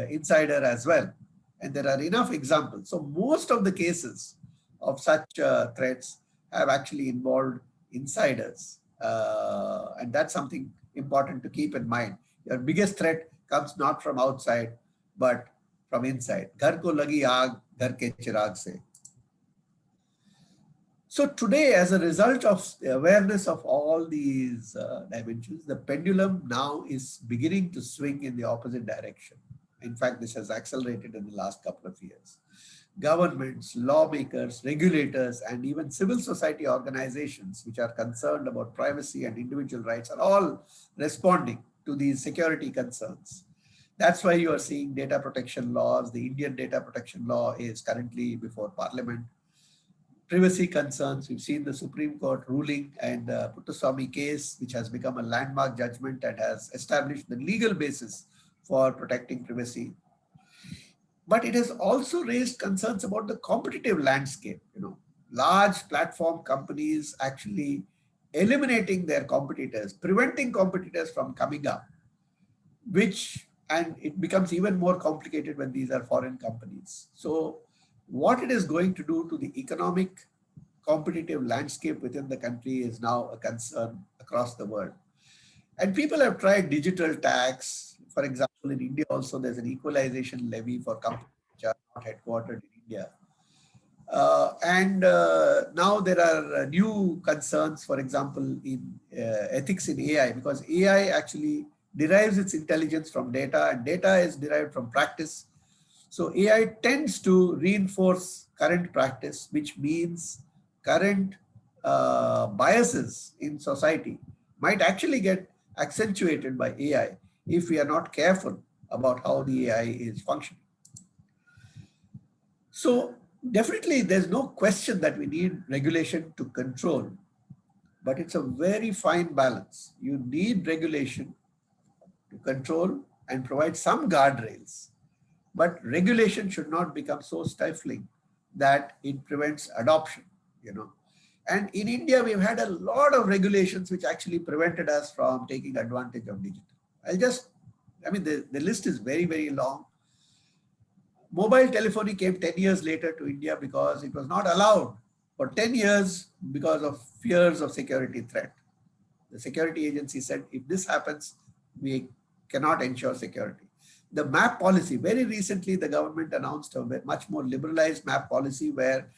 [SPEAKER 3] insider as well. And there are enough examples. So most of the cases of such threats have actually involved insiders. And that's something important to keep in mind. Your biggest threat comes not from outside, but from inside. Ghar ko lagi aag, ghar ke chirag se. So today, as a result of the awareness of all these dimensions, the pendulum now is beginning to swing in the opposite direction. In fact, this has accelerated in the last couple of years. Governments, lawmakers, regulators, and even civil society organizations which are concerned about privacy and individual rights are all responding to these security concerns. That's why you are seeing data protection laws. The Indian data protection law is currently before Parliament. Privacy concerns, we've seen the Supreme Court ruling and Puttaswamy case, which has become a landmark judgment and has established the legal basis for protecting privacy. But it has also raised concerns about the competitive landscape. Large platform companies actually eliminating their competitors, preventing competitors from coming up, and it becomes even more complicated when these are foreign companies. So what it is going to do to the economic competitive landscape within the country is now a concern across the world. And people have tried digital tax. For example, in India also, there's an equalization levy for companies which are not headquartered in India. Now there are new concerns, for example, in ethics in AI, because AI actually derives its intelligence from data, and data is derived from practice. So AI tends to reinforce current practice, which means current biases in society might actually get accentuated by AI if we are not careful about how the AI is functioning. So definitely there's no question that we need regulation to control, but it's a very fine balance. You need regulation to control and provide some guardrails, but regulation should not become so stifling that it prevents adoption, And in India, we've had a lot of regulations which actually prevented us from taking advantage of digital. The list is very, very long. Mobile telephony came 10 years later to India because it was not allowed for 10 years because of fears of security threat. The security agency said, if this happens, we cannot ensure security. The map policy, very recently, the government announced a much more liberalized map policy where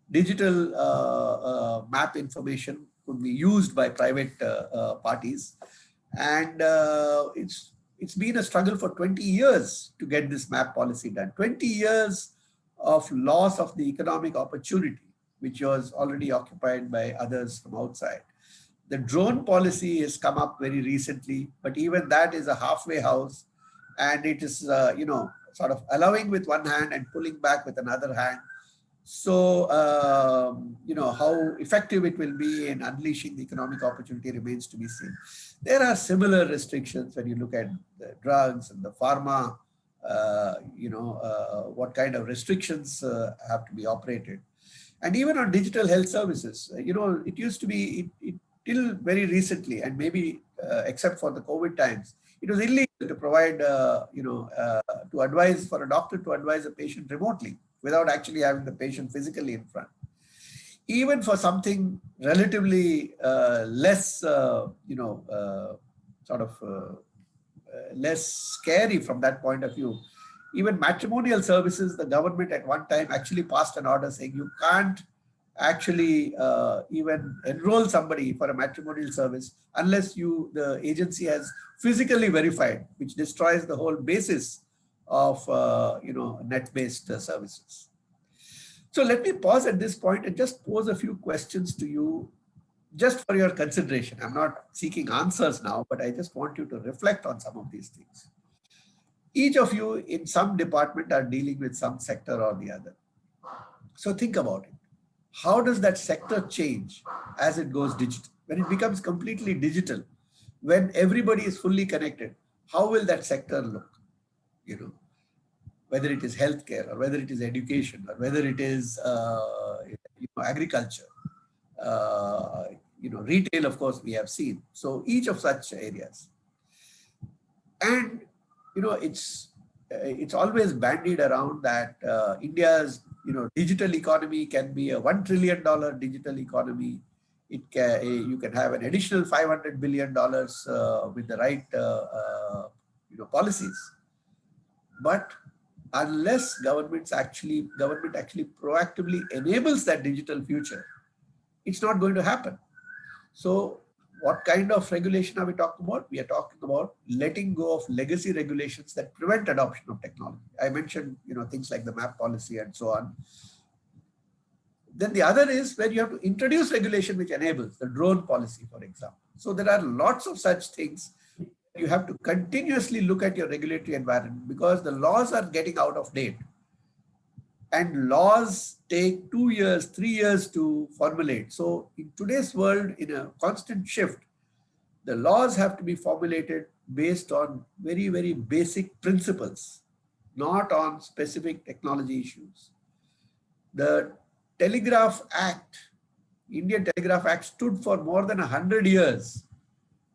[SPEAKER 3] digital map information could be used by private parties. And it's been a struggle for 20 years to get this map policy done. 20 years of loss of the economic opportunity, which was already occupied by others from outside. The drone policy has come up very recently, but even that is a halfway house. And it is, sort of allowing with one hand and pulling back with another hand. So, how effective it will be in unleashing the economic opportunity remains to be seen. There are similar restrictions when you look at the drugs and the pharma, what kind of restrictions have to be operated. And even on digital health services, it used to be, till very recently, and maybe except for the COVID times, it was illegal to provide, to advise for a doctor to advise a patient remotely without actually having the patient physically in front. Even for something relatively less, less scary from that point of view, even matrimonial services, the government at one time actually passed an order saying you can't actually even enroll somebody for a matrimonial service unless the agency has physically verified, which destroys the whole basis of net-based services. So let me pause at this point and just pose a few questions to you. just for your consideration. I'm not seeking answers now, but I just want you to reflect on some of these things. Each of you in some department are dealing with some sector or the other. So think about it. How does that sector change as it goes digital? When it becomes completely digital, when everybody is fully connected, how will that sector look? You know, whether it is healthcare or whether it is education or whether it is agriculture, retail, of course, we have seen. So each of such areas. And, it's always bandied around that India's, digital economy can be a $1 trillion digital economy. It can, you can have an additional $500 billion with the right, policies. But unless government actually proactively enables that digital future, it's not going to happen. So what kind of regulation are we talking about? We are talking about letting go of legacy regulations that prevent adoption of technology. I mentioned, things like the map policy and so on. Then the other is where you have to introduce regulation which enables the drone policy, for example. So there are lots of such things. You have to continuously look at your regulatory environment because the laws are getting out of date. And laws take 2 years, 3 years to formulate. So in today's world, in a constant shift, the laws have to be formulated based on very, very basic principles, not on specific technology issues. The Telegraph Act, Indian Telegraph Act, stood for more than 100 years,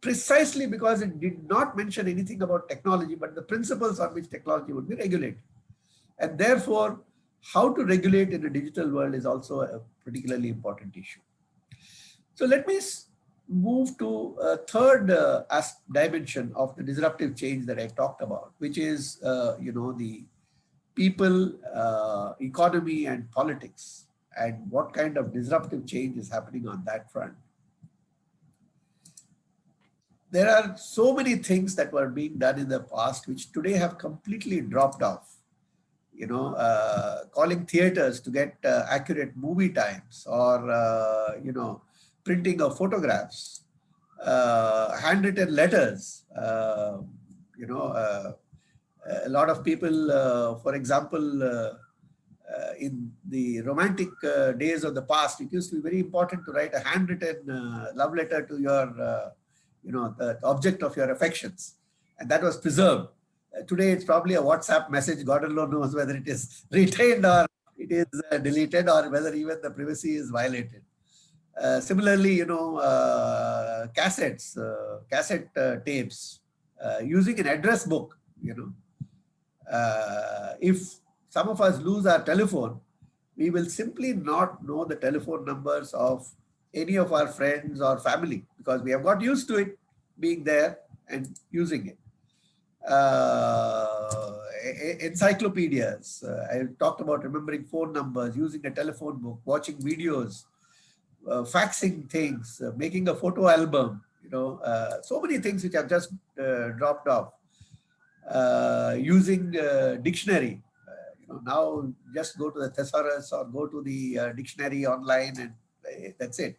[SPEAKER 3] precisely because it did not mention anything about technology, but the principles on which technology would be regulated. And therefore, how to regulate in a digital world is also a particularly important issue. So let me move to a third dimension of the disruptive change that I talked about, which is, the people, economy, and politics, and what kind of disruptive change is happening on that front. There are so many things that were being done in the past which today have completely dropped off. Calling theaters to get accurate movie times, or, printing of photographs, handwritten letters. A lot of people, for example, in the romantic days of the past, it used to be very important to write a handwritten love letter to your, the object of your affections, and that was preserved. Today, it's probably a WhatsApp message. God alone knows whether it is retained or it is deleted, or whether even the privacy is violated. Similarly, cassettes, cassette tapes, using an address book. If some of us lose our telephone, we will simply not know the telephone numbers of any of our friends or family because we have got used to it being there and using it. Encyclopedias. I talked about remembering phone numbers, using a telephone book, watching videos, faxing things, making a photo album, so many things which have just dropped off. Using dictionary. Now just go to the thesaurus or go to the dictionary online and that's it.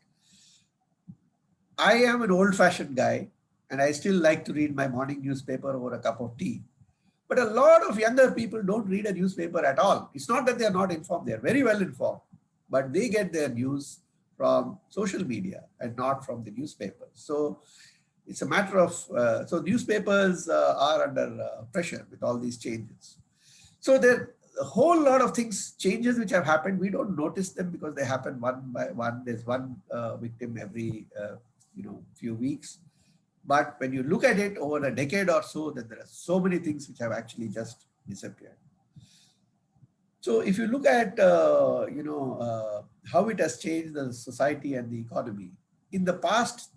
[SPEAKER 3] I am an old-fashioned guy and I still like to read my morning newspaper over a cup of tea. But a lot of younger people don't read a newspaper at all. It's not that they are not informed, they are very well informed, but they get their news from social media and not from the newspapers. So it's a matter of, so newspapers are under pressure with all these changes. So there are a whole lot of things, changes which have happened. We don't notice them because they happen one by one. There's one victim every few weeks. But when you look at it over a decade or so, then there are so many things which have actually just disappeared. So if you look at, how it has changed the society and the economy, in the past,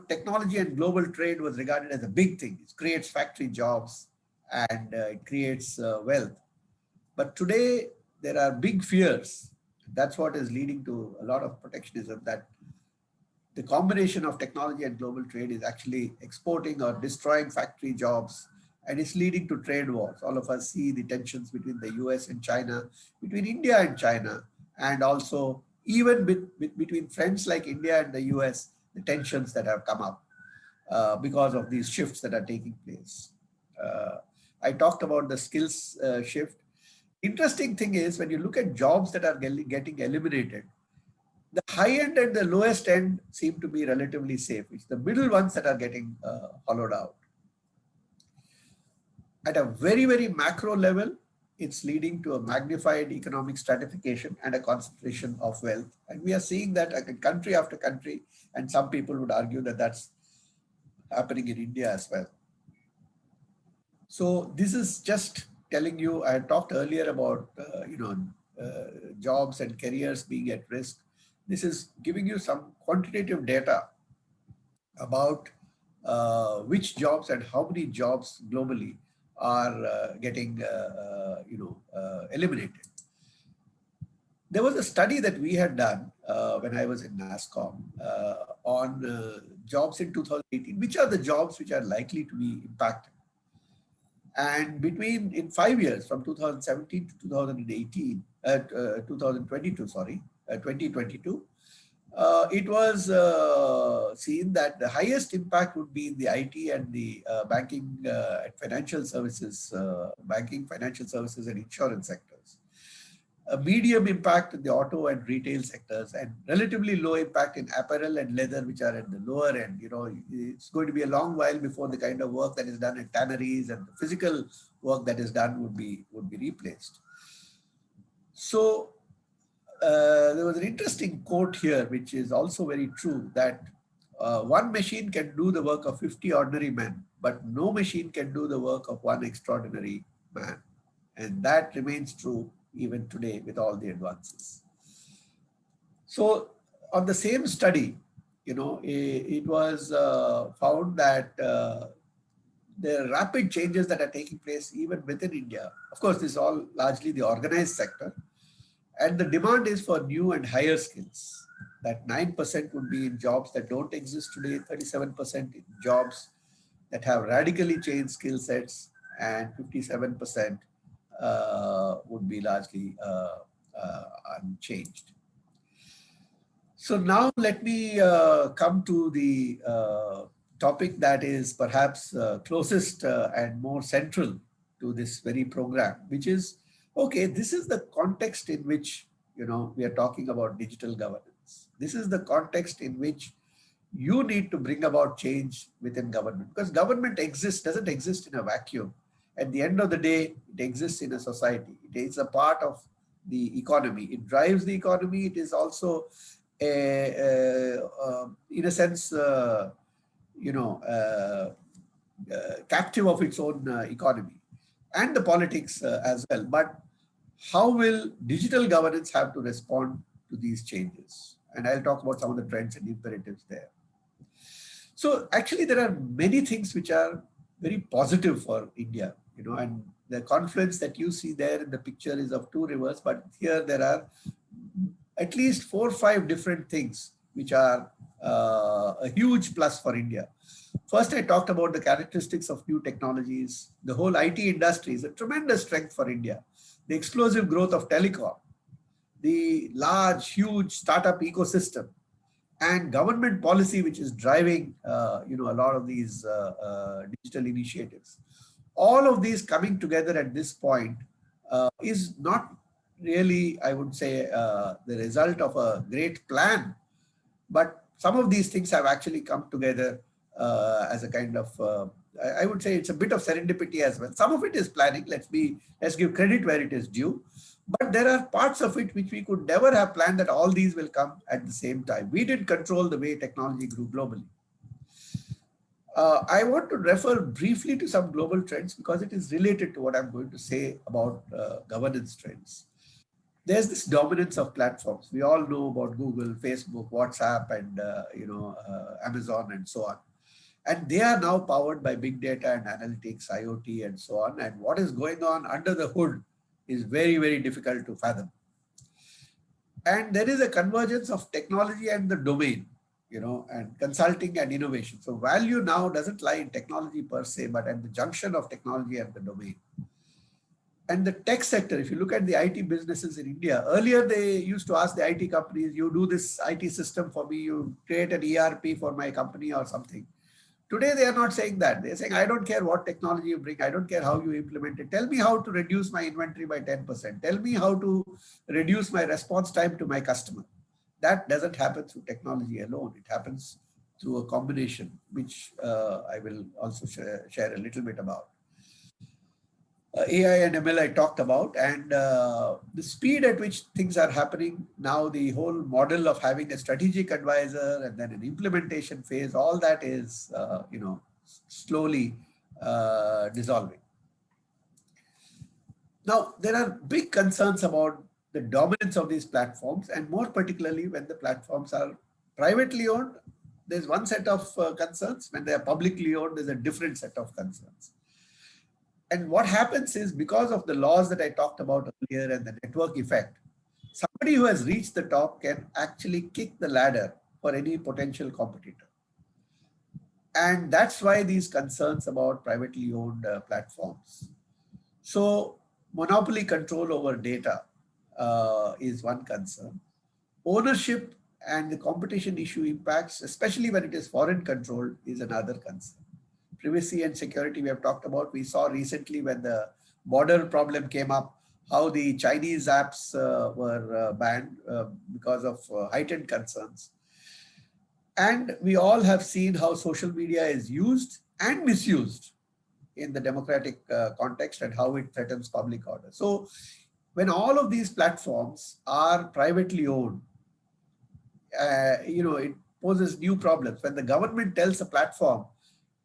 [SPEAKER 3] technology and global trade was regarded as a big thing. It creates factory jobs and it creates wealth. But today there are big fears. That's what is leading to a lot of protectionism, that the combination of technology and global trade is actually exporting or destroying factory jobs, and it's leading to trade wars. All of us see the tensions between the US and China, between India and China, and also even between friends like India and the US. the tensions that have come up because of these shifts that are taking place. I talked about the skills shift. Interesting thing is when you look at jobs that are getting eliminated, the high end and the lowest end seem to be relatively safe. It's the middle ones that are getting hollowed out. At a very, very macro level, it's leading to a magnified economic stratification and a concentration of wealth. And we are seeing that in country after country, and some people would argue that that's happening in India as well. So this is just telling you, I talked earlier about, jobs and careers being at risk. This is giving you some quantitative data about which jobs and how many jobs globally are getting, eliminated. There was a study that we had done when I was in NASCOM on jobs in 2018, which are the jobs which are likely to be impacted. And in 5 years, from 2017 to 2022, it was seen that the highest impact would be in the IT and the banking and financial services, and insurance sectors. A medium impact in the auto and retail sectors, and relatively low impact in apparel and leather, which are at the lower end. It's going to be a long while before the kind of work that is done at tanneries and the physical work that is done would be replaced. So there was an interesting quote here, which is also very true, that one machine can do the work of 50 ordinary men, but no machine can do the work of one extraordinary man. And that remains true even today with all the advances. So on the same study, it was found that the rapid changes that are taking place even within India, of course, this is all largely the organized sector, and the demand is for new and higher skills. That 9% would be in jobs that don't exist today, 37% in jobs that have radically changed skill sets, and 57% would be largely unchanged. So now let me come to the topic that is perhaps closest and more central to this very program, which is, okay, this is the context in which we are talking about digital governance. This is the context in which you need to bring about change within government, because government doesn't exist in a vacuum. At the end of the day, it exists in a society. It is a part of the economy. It drives the economy. It is also, in a sense, captive of its own economy and the politics as well. But how will digital governance have to respond to these changes? And I'll talk about some of the trends and imperatives there. So actually, there are many things which are very positive for India, and the confluence that you see there in the picture is of two rivers, but here there are at least 4 or 5 different things which are a huge plus for India. First, I talked about the characteristics of new technologies. The whole IT industry is a tremendous strength for India. The explosive growth of telecom, the large, huge startup ecosystem, and government policy, which is driving, a lot of these digital initiatives. All of these coming together at this point is not really, I would say, the result of a great plan, but some of these things have actually come together as a kind of, I would say it's a bit of serendipity as well. Some of it is planning. Let's give credit where it is due. But there are parts of it which we could never have planned, that all these will come at the same time. We didn't control the way technology grew globally. I want to refer briefly to some global trends because it is related to what I'm going to say about governance trends. There's this dominance of platforms. We all know about Google, Facebook, WhatsApp, and Amazon, and so on. And they are now powered by big data and analytics, IoT, and so on. And what is going on under the hood is very, very difficult to fathom. And there is a convergence of technology and the domain, and consulting and innovation. So value now doesn't lie in technology per se, but at the junction of technology and the domain. And the tech sector, if you look at the IT businesses in India, earlier they used to ask the IT companies, you do this IT system for me, you create an ERP for my company or something. Today, they are not saying that. They're saying, I don't care what technology you bring. I don't care how you implement it. Tell me how to reduce my inventory by 10%. Tell me how to reduce my response time to my customer. That doesn't happen through technology alone. It happens through a combination, which I will also share a little bit about. AI and ML I talked about, and the speed at which things are happening now, the whole model of having a strategic advisor and then an implementation phase, all that is, slowly dissolving. Now, there are big concerns about the dominance of these platforms, and more particularly when the platforms are privately owned, there's one set of concerns. When they are publicly owned, there's a different set of concerns. And what happens is, because of the laws that I talked about earlier and the network effect, somebody who has reached the top can actually kick the ladder for any potential competitor. And that's why these concerns about privately owned platforms. So monopoly control over data is one concern. Ownership and the competition issue impacts, especially when it is foreign controlled, is another concern. Privacy and security we have talked about. We saw recently when the border problem came up, how the Chinese apps were banned because of heightened concerns. And we all have seen how social media is used and misused in the democratic context and how it threatens public order. So when all of these platforms are privately owned, it poses new problems. When the government tells a platform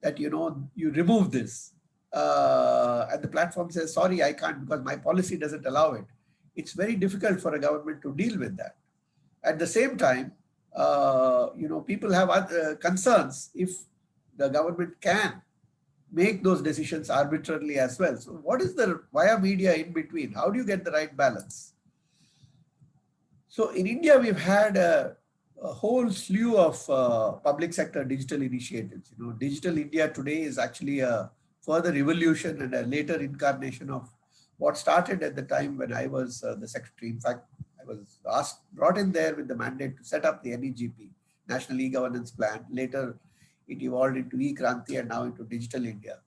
[SPEAKER 3] that, you remove this, and the platform says, sorry, I can't because my policy doesn't allow it. It's very difficult for a government to deal with that. At the same time, people have other concerns if the government can make those decisions arbitrarily as well. So what is the via media in between? How do you get the right balance? So in India, we've had a whole slew of public sector digital initiatives. Digital India today is actually a further evolution and a later incarnation of what started at the time when I was the secretary. In fact, I was brought in there with the mandate to set up the NEGP, National E-Governance Plan. Later, it evolved into E-Kranti and now into Digital India.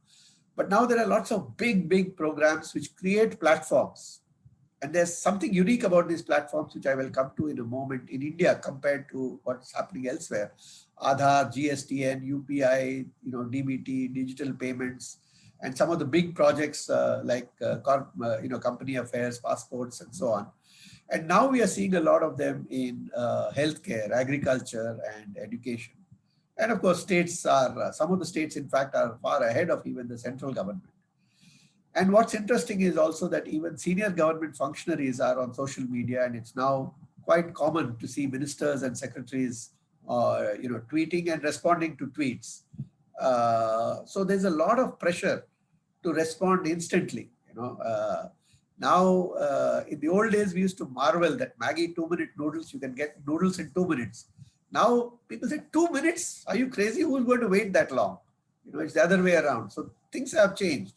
[SPEAKER 3] But now there are lots of big programs which create platforms. And there's something unique about these platforms, which I will come to in a moment, in India compared to what's happening elsewhere. Aadhaar, GSTN, UPI, DBT, digital payments, and some of the big projects like company affairs, passports, and so on. And now we are seeing a lot of them in healthcare, agriculture, and education. And of course, some of the states, in fact, are far ahead of even the central government. And what's interesting is also that even senior government functionaries are on social media, and it's now quite common to see ministers and secretaries, tweeting and responding to tweets. So there's a lot of pressure to respond instantly. Now, in the old days, we used to marvel that Maggi 2-minute noodles, you can get noodles in 2 minutes. Now people say, 2 minutes? Are you crazy? Who's going to wait that long? It's the other way around. So things have changed.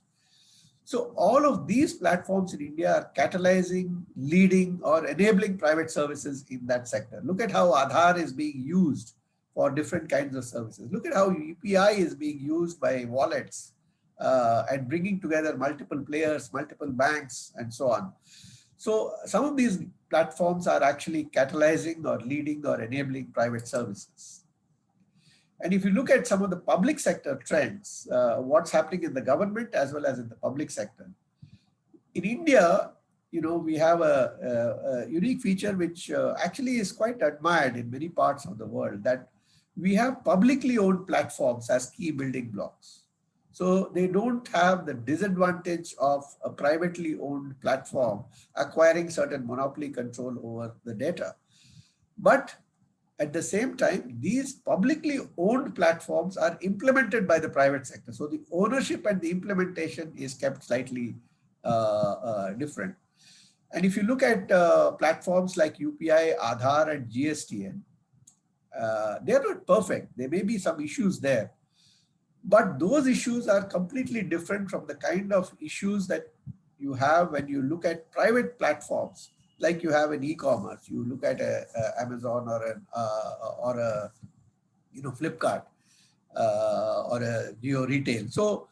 [SPEAKER 3] So all of these platforms in India are catalyzing, leading, or enabling private services in that sector. Look at how Aadhaar is being used for different kinds of services. Look at how UPI is being used by wallets and bringing together multiple players, multiple banks, and so on. So some of these platforms are actually catalyzing or leading or enabling private services. And if you look at some of the public sector trends, what's happening in the government as well as in the public sector. In India, we have a unique feature which actually is quite admired in many parts of the world, that we have publicly owned platforms as key building blocks. So they don't have the disadvantage of a privately owned platform acquiring certain monopoly control over the data. But at the same time, these publicly owned platforms are implemented by the private sector. So the ownership and the implementation is kept slightly different. And if you look at platforms like UPI, Aadhaar, and GSTN, they're not perfect. There may be some issues there. But those issues are completely different from the kind of issues that you have when you look at private platforms, like you have in e-commerce, you look at a Amazon or a Flipkart or a Geo Retail. So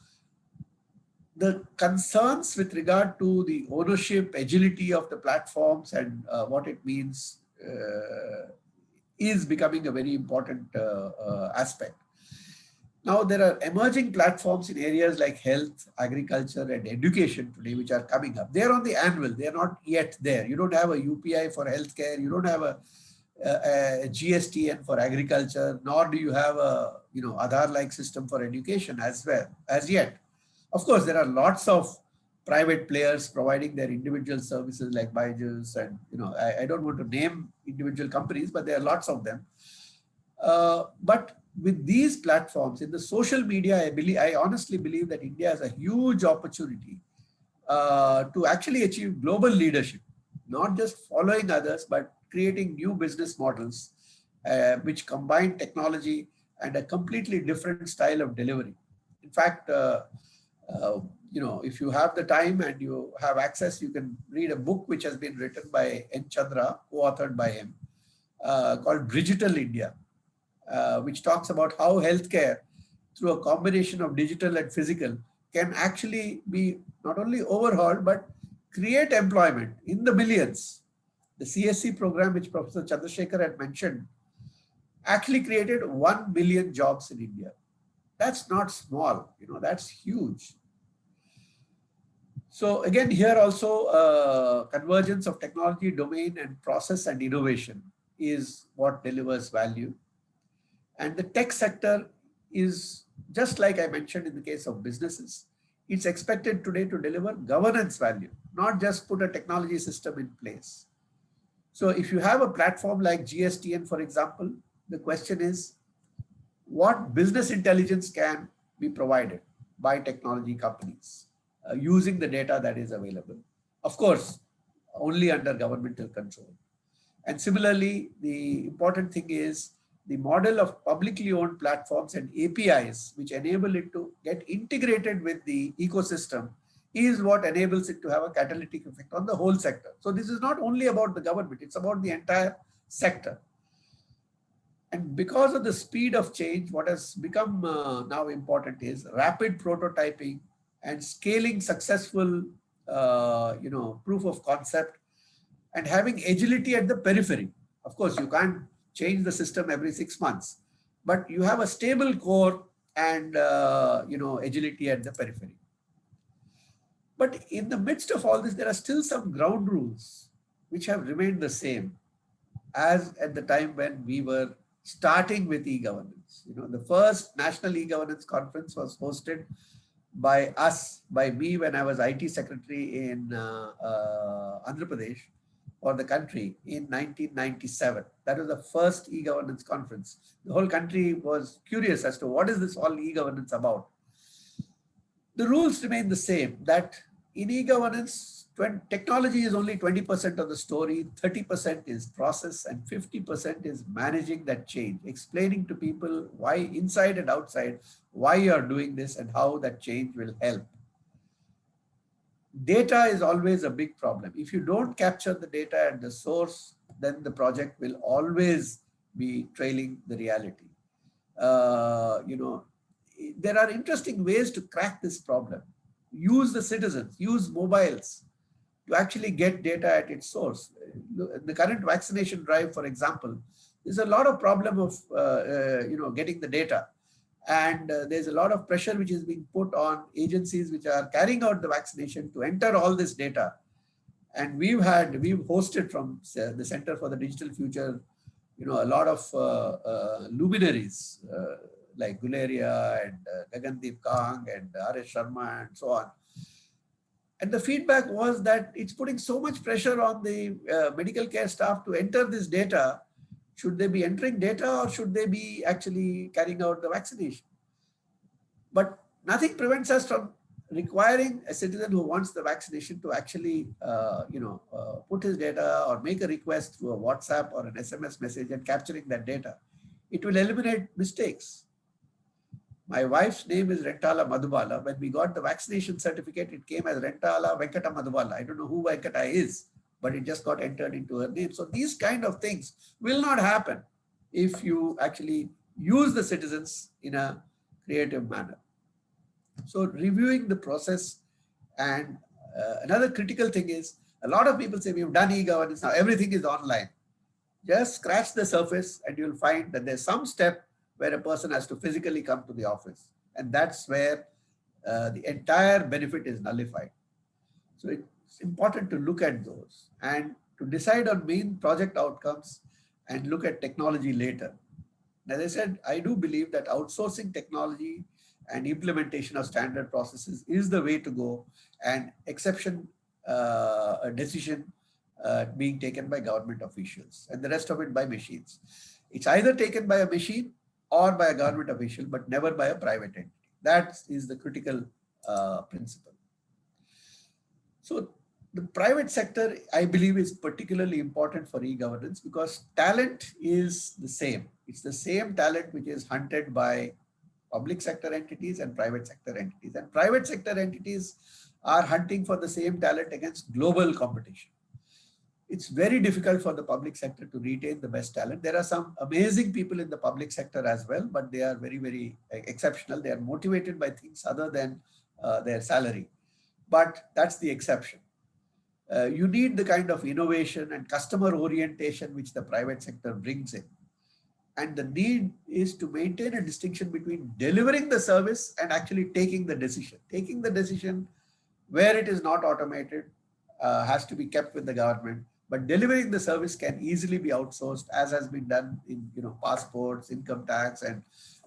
[SPEAKER 3] the concerns with regard to the ownership, agility of the platforms and what it means is becoming a very important aspect. Now, there are emerging platforms in areas like health, agriculture, and education today, which are coming up. They're on the anvil. They're not yet there. You don't have a UPI for healthcare. You don't have a GSTN for agriculture, nor do you have a Aadhaar-like system for education as well as yet. Of course, there are lots of private players providing their individual services like Byju's, and I don't want to name individual companies, but there are lots of them. But with these platforms in the social media, I honestly believe that India has a huge opportunity to actually achieve global leadership, not just following others, but creating new business models which combine technology and a completely different style of delivery. In fact, if you have the time and you have access, you can read a book which has been written by N. Chandra, co-authored by him, called Digital India, which talks about how healthcare, through a combination of digital and physical, can actually be not only overhauled, but create employment in the millions. The CSC program, which Professor Chandrasekhar had mentioned, actually created 1 million jobs in India. That's not small, that's huge. So again, here also convergence of technology, domain, and process and innovation is what delivers value. And the tech sector is, just like I mentioned in the case of businesses, it's expected today to deliver governance value, not just put a technology system in place. So if you have a platform like GSTN, for example, the question is, what business intelligence can be provided by technology companies using the data that is available? Of course, only under governmental control. And similarly, the important thing is the model of publicly owned platforms and APIs, which enable it to get integrated with the ecosystem, is what enables it to have a catalytic effect on the whole sector. So this is not only about the government, it's about the entire sector. And because of the speed of change, what has become now important is rapid prototyping and scaling successful proof of concept, and having agility at the periphery. Of course, you can't change the system every 6 months, but you have a stable core and agility at the periphery. But in the midst of all this, there are still some ground rules which have remained the same as at the time when we were starting with e-governance. The first National E-Governance Conference was hosted by me when I was IT Secretary in Andhra Pradesh for the country in 1997. That was the first e-governance conference. The whole country was curious as to what is this all e-governance about. The rules remain the same, that in e-governance, technology is only 20% of the story, 30% is process, and 50% is managing that change, explaining to people why inside and outside, why you are doing this and how that change will help. Data is always a big problem. If you don't capture the data at the source, then the project will always be trailing the reality. There are interesting ways to crack this problem. Use the citizens, use mobiles to actually get data at its source. The current vaccination drive, for example, there's a lot of problem of getting the data. And there's a lot of pressure which is being put on agencies which are carrying out the vaccination to enter all this data. And we've hosted from the Center for the Digital Future, a lot of luminaries like Guleria and Gagandeep Kang and R.S. Sharma and so on. And the feedback was that it's putting so much pressure on the medical care staff to enter this data. Should they be entering data or should they be actually carrying out the vaccination? But nothing prevents us from requiring a citizen who wants the vaccination to actually, put his data or make a request through a WhatsApp or an SMS message and capturing that data. It will eliminate mistakes. My wife's name is Rentala Madhubala. When we got the vaccination certificate, it came as Rentala Venkata Madhubala. I don't know who Venkata is, but it just got entered into her name. So these kind of things will not happen if you actually use the citizens in a creative manner. So reviewing the process, and another critical thing is, a lot of people say we've done e-governance, now everything is online. Just scratch the surface and you'll find that there's some step where a person has to physically come to the office. And that's where the entire benefit is nullified. So it's important to look at those and to decide on main project outcomes and look at technology later. As I said, I do believe that outsourcing technology and implementation of standard processes is the way to go, and exception a decision being taken by government officials and the rest of it by machines. It's either taken by a machine or by a government official, but never by a private entity. That is the critical principle. So the private sector, I believe, is particularly important for e-governance because talent is the same. It's the same talent which is hunted by public sector entities and private sector entities. And private sector entities are hunting for the same talent against global competition. It's very difficult for the public sector to retain the best talent. There are some amazing people in the public sector as well, but they are very, very exceptional. They are motivated by things other than their salary. But that's the exception. You need the kind of innovation and customer orientation which the private sector brings in. And the need is to maintain a distinction between delivering the service and actually taking the decision. Taking the decision where it is not automated has to be kept with the government, but delivering the service can easily be outsourced, as has been done in passports, income tax, and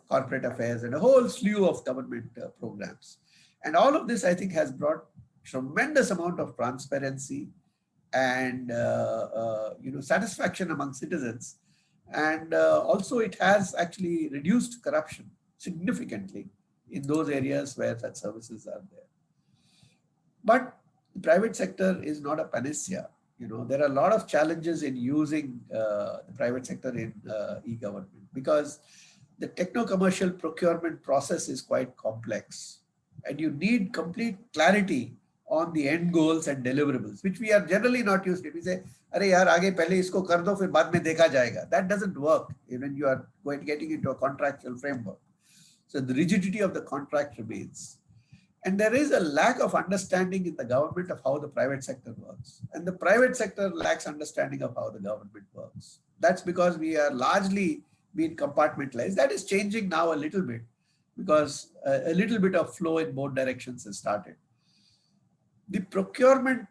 [SPEAKER 3] corporate affairs, and a whole slew of government programs. And all of this, I think, has brought tremendous amount of transparency and satisfaction among citizens. And also it has actually reduced corruption significantly in those areas where such services are there. But the private sector is not a panacea. There are a lot of challenges in using the private sector in e-government because the techno-commercial procurement process is quite complex and you need complete clarity on the end goals and deliverables, which we are generally not used to. We say, "Arey yaar, aage pehle isko kar do, fir baad mein dekha jayega." That doesn't work when you are getting into a contractual framework. So the rigidity of the contract remains. And there is a lack of understanding in the government of how the private sector works. And the private sector lacks understanding of how the government works. That's because we are largely being compartmentalized. That is changing now a little bit because a little bit of flow in both directions has started. The procurement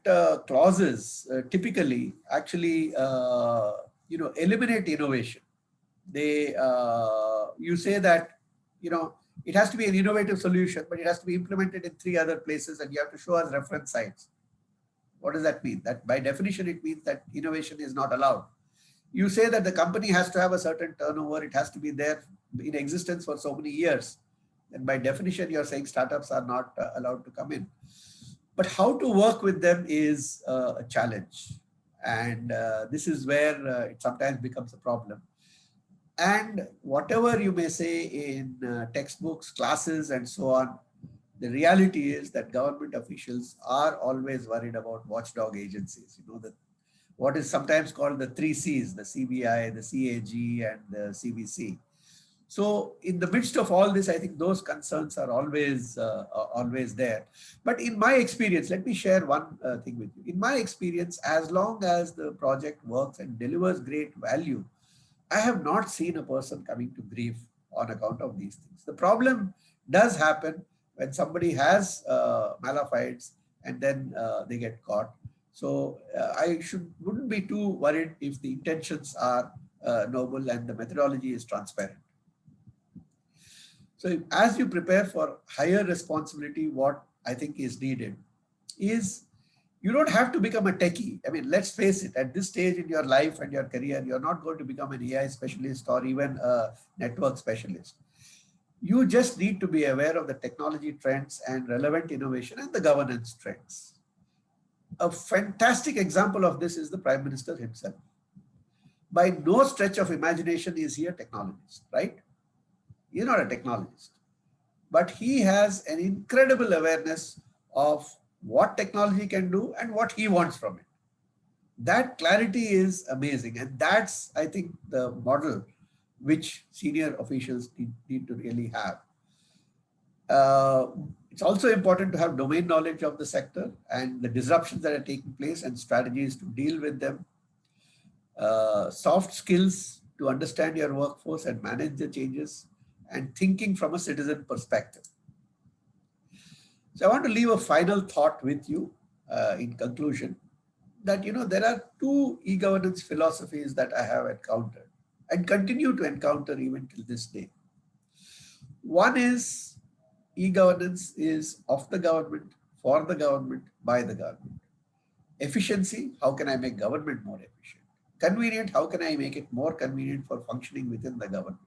[SPEAKER 3] clauses typically actually eliminate innovation. They you say that it has to be an innovative solution, but it has to be implemented in 3 other places and you have to show us reference sites. What does that mean? That by definition it means that innovation is not allowed. You say that the company has to have a certain turnover, it has to be there in existence for so many years. And by definition you're saying startups are not allowed to come in. But how to work with them is a challenge. And this is where it sometimes becomes a problem. And whatever you may say in textbooks, classes, and so on, the reality is that government officials are always worried about watchdog agencies. That what is sometimes called the 3 Cs, the CBI, the CAG, and the CBC. So in the midst of all this, I think those concerns are always there. But in my experience, let me share one thing with you. In my experience, as long as the project works and delivers great value, I have not seen a person coming to grief on account of these things. The problem does happen when somebody has malafide and then they get caught. So I wouldn't be too worried if the intentions are noble and the methodology is transparent. So as you prepare for higher responsibility, what I think is needed is you don't have to become a techie. I mean, let's face it, at this stage in your life and your career, you're not going to become an AI specialist or even a network specialist. You just need to be aware of the technology trends and relevant innovation and the governance trends. A fantastic example of this is the Prime Minister himself. By no stretch of imagination is he a technologist, right? He's not a technologist. but he has an incredible awareness of what technology can do and what he wants from it. That clarity is amazing. And that's, I think, the model which senior officials need to really have. It's also important to have domain knowledge of the sector and the disruptions that are taking place and strategies to deal with them. Soft skills to understand your workforce and manage the changes, and thinking from a citizen perspective. So I want to leave a final thought with you in conclusion, that there are two e-governance philosophies that I have encountered and continue to encounter even till this day. One is e-governance is of the government, for the government, by the government. Efficiency, how can I make government more efficient? Convenient, how can I make it more convenient for functioning within the government?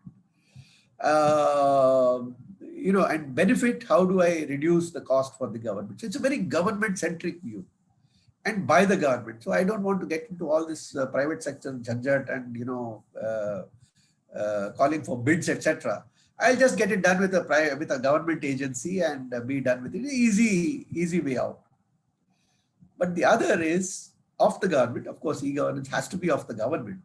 [SPEAKER 3] And benefit, how do I reduce the cost for the government? So it's a very government-centric view, and by the government. So I don't want to get into all this private sector jhanjat and calling for bids, etc. I'll just get it done with a government agency and be done with it. Easy way out. But the other is of the government. Of course, e-governance has to be of the government,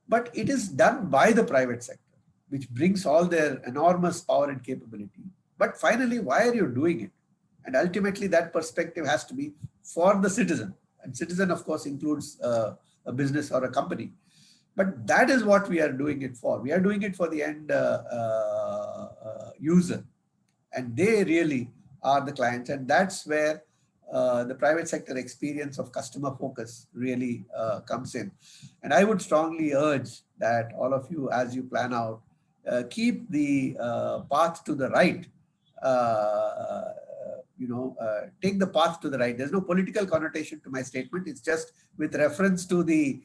[SPEAKER 3] but it is done by the private sector, which brings all their enormous power and capability. But finally, why are you doing it? And ultimately, that perspective has to be for the citizen. And citizen, of course, includes a business or a company. But that is what we are doing it for. We are doing it for the end user. And they really are the clients. And that's where the private sector experience of customer focus really comes in. And I would strongly urge that all of you, as you plan out, keep the path to the right. Take the path to the right. There's no political connotation to my statement. It's just with reference to the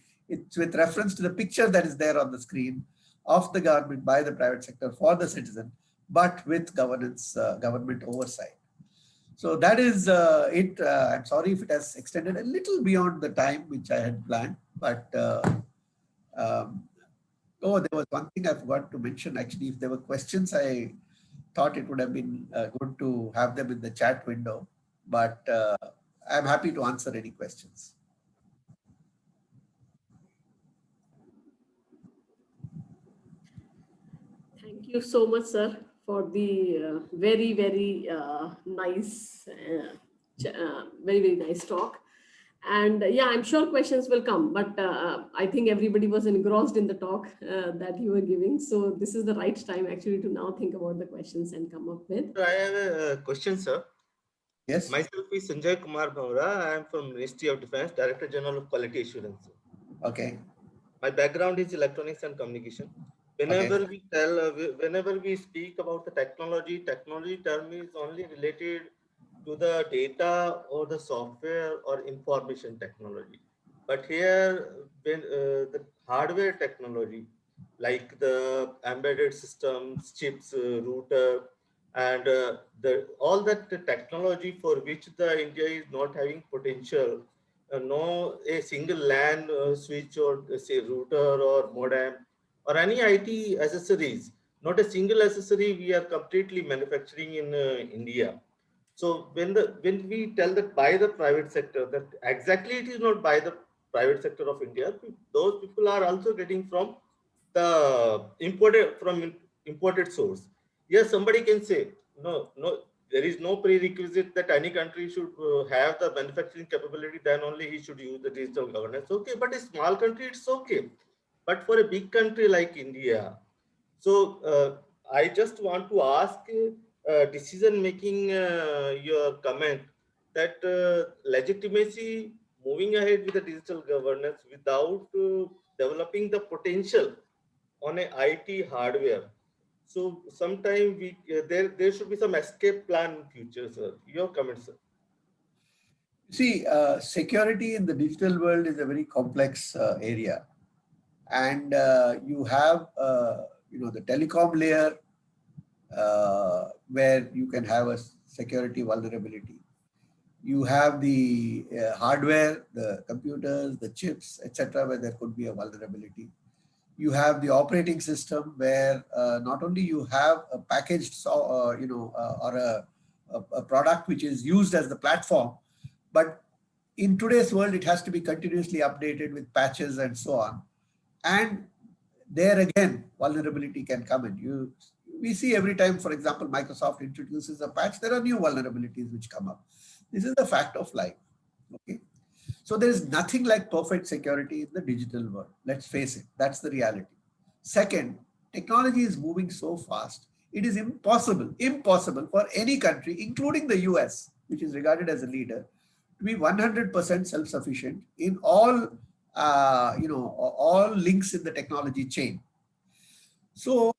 [SPEAKER 3] picture that is there on the screen of the government, by the private sector, for the citizen, but with governance, government oversight. So that is it. I'm sorry if it has extended a little beyond the time which I had planned, but there was one thing I forgot to mention. Actually, if there were questions, I thought it would have been good to have them in the chat window, but I'm happy to answer any questions.
[SPEAKER 1] Thank you so much, sir, for the very, very nice, very nice talk. And yeah, I'm sure questions will come, but I think everybody was engrossed in the talk that you were giving. So this is the right time actually to now think about the questions and come up with.
[SPEAKER 4] I have a question, sir.
[SPEAKER 3] Yes.
[SPEAKER 4] Myself is Sanjay Kumar Bhamra. I am from Ministry of Defense, Director General of Quality Assurance.
[SPEAKER 3] Okay.
[SPEAKER 4] My background is electronics and communication. Whenever we speak about the technology term is only related to the data or the software or information technology. But here, when the hardware technology, like the embedded systems, chips, router, and all that technology for which the India is not having potential, no a single LAN switch or say router or modem or any IT accessories, not a single accessory we are completely manufacturing in India. So when we tell that by the private sector, that exactly it is not by the private sector of India. Those people are also getting from the imported source. Yes, somebody can say no. There is no prerequisite that any country should have the manufacturing capability. Then only he should use the digital governance. Okay, but a small country it's okay. But for a big country like India, so I just want to ask decision making your comment that legitimacy moving ahead with the digital governance without developing the potential on a IT hardware. So sometime there should be some escape plan in future, sir. Your comments, sir.
[SPEAKER 3] See, security in the digital world is a very complex area, and you have the telecom layer where you can have a security vulnerability. You have the hardware, the computers, the chips, etc., where there could be a vulnerability. You have the operating system where not only you have a packaged, or a product which is used as the platform, but in today's world, it has to be continuously updated with patches and so on. And there again, vulnerability can come in. We see every time, for example, Microsoft introduces a patch, there are new vulnerabilities which come up. This is the fact of life. Okay. So there is nothing like perfect security in the digital world. Let's face it, that's the reality. Second, technology is moving so fast. It is impossible for any country, including the US, which is regarded as a leader, to be 100% self-sufficient in all, all links in the technology chain. So,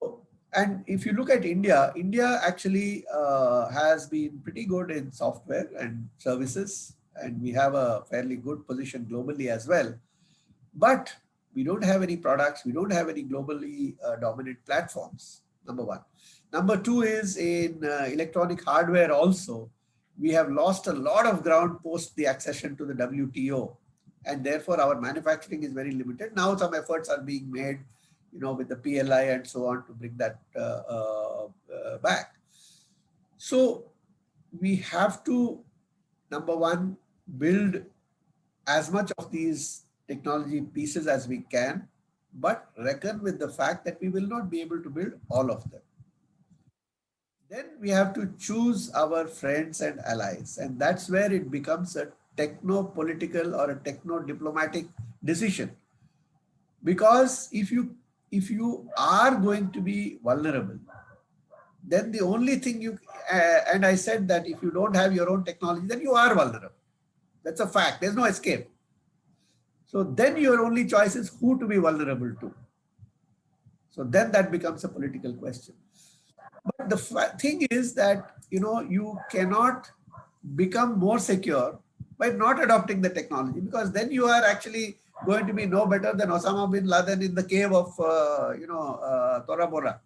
[SPEAKER 3] and if you look at India, India actually has been pretty good in software and services, and we have a fairly good position globally as well. But we don't have any products. We don't have any globally dominant platforms, number one. Number two is in electronic hardware also, we have lost a lot of ground post the accession to the WTO. And therefore, our manufacturing is very limited. Now some efforts are being made, with the PLI and so on to bring that back. So we have to, number one, build as much of these technology pieces as we can, but reckon with the fact that we will not be able to build all of them. Then we have to choose our friends and allies, and that's where it becomes a techno-political or a techno-diplomatic decision. Because if you are going to be vulnerable, then the only thing and I said that if you don't have your own technology, then you are vulnerable. That's a fact. There's no escape. So then your only choice is who to be vulnerable to. So then that becomes a political question. But the thing is that, you cannot become more secure by not adopting the technology, because then you are actually going to be no better than Osama bin Laden in the cave of, Tora Bora,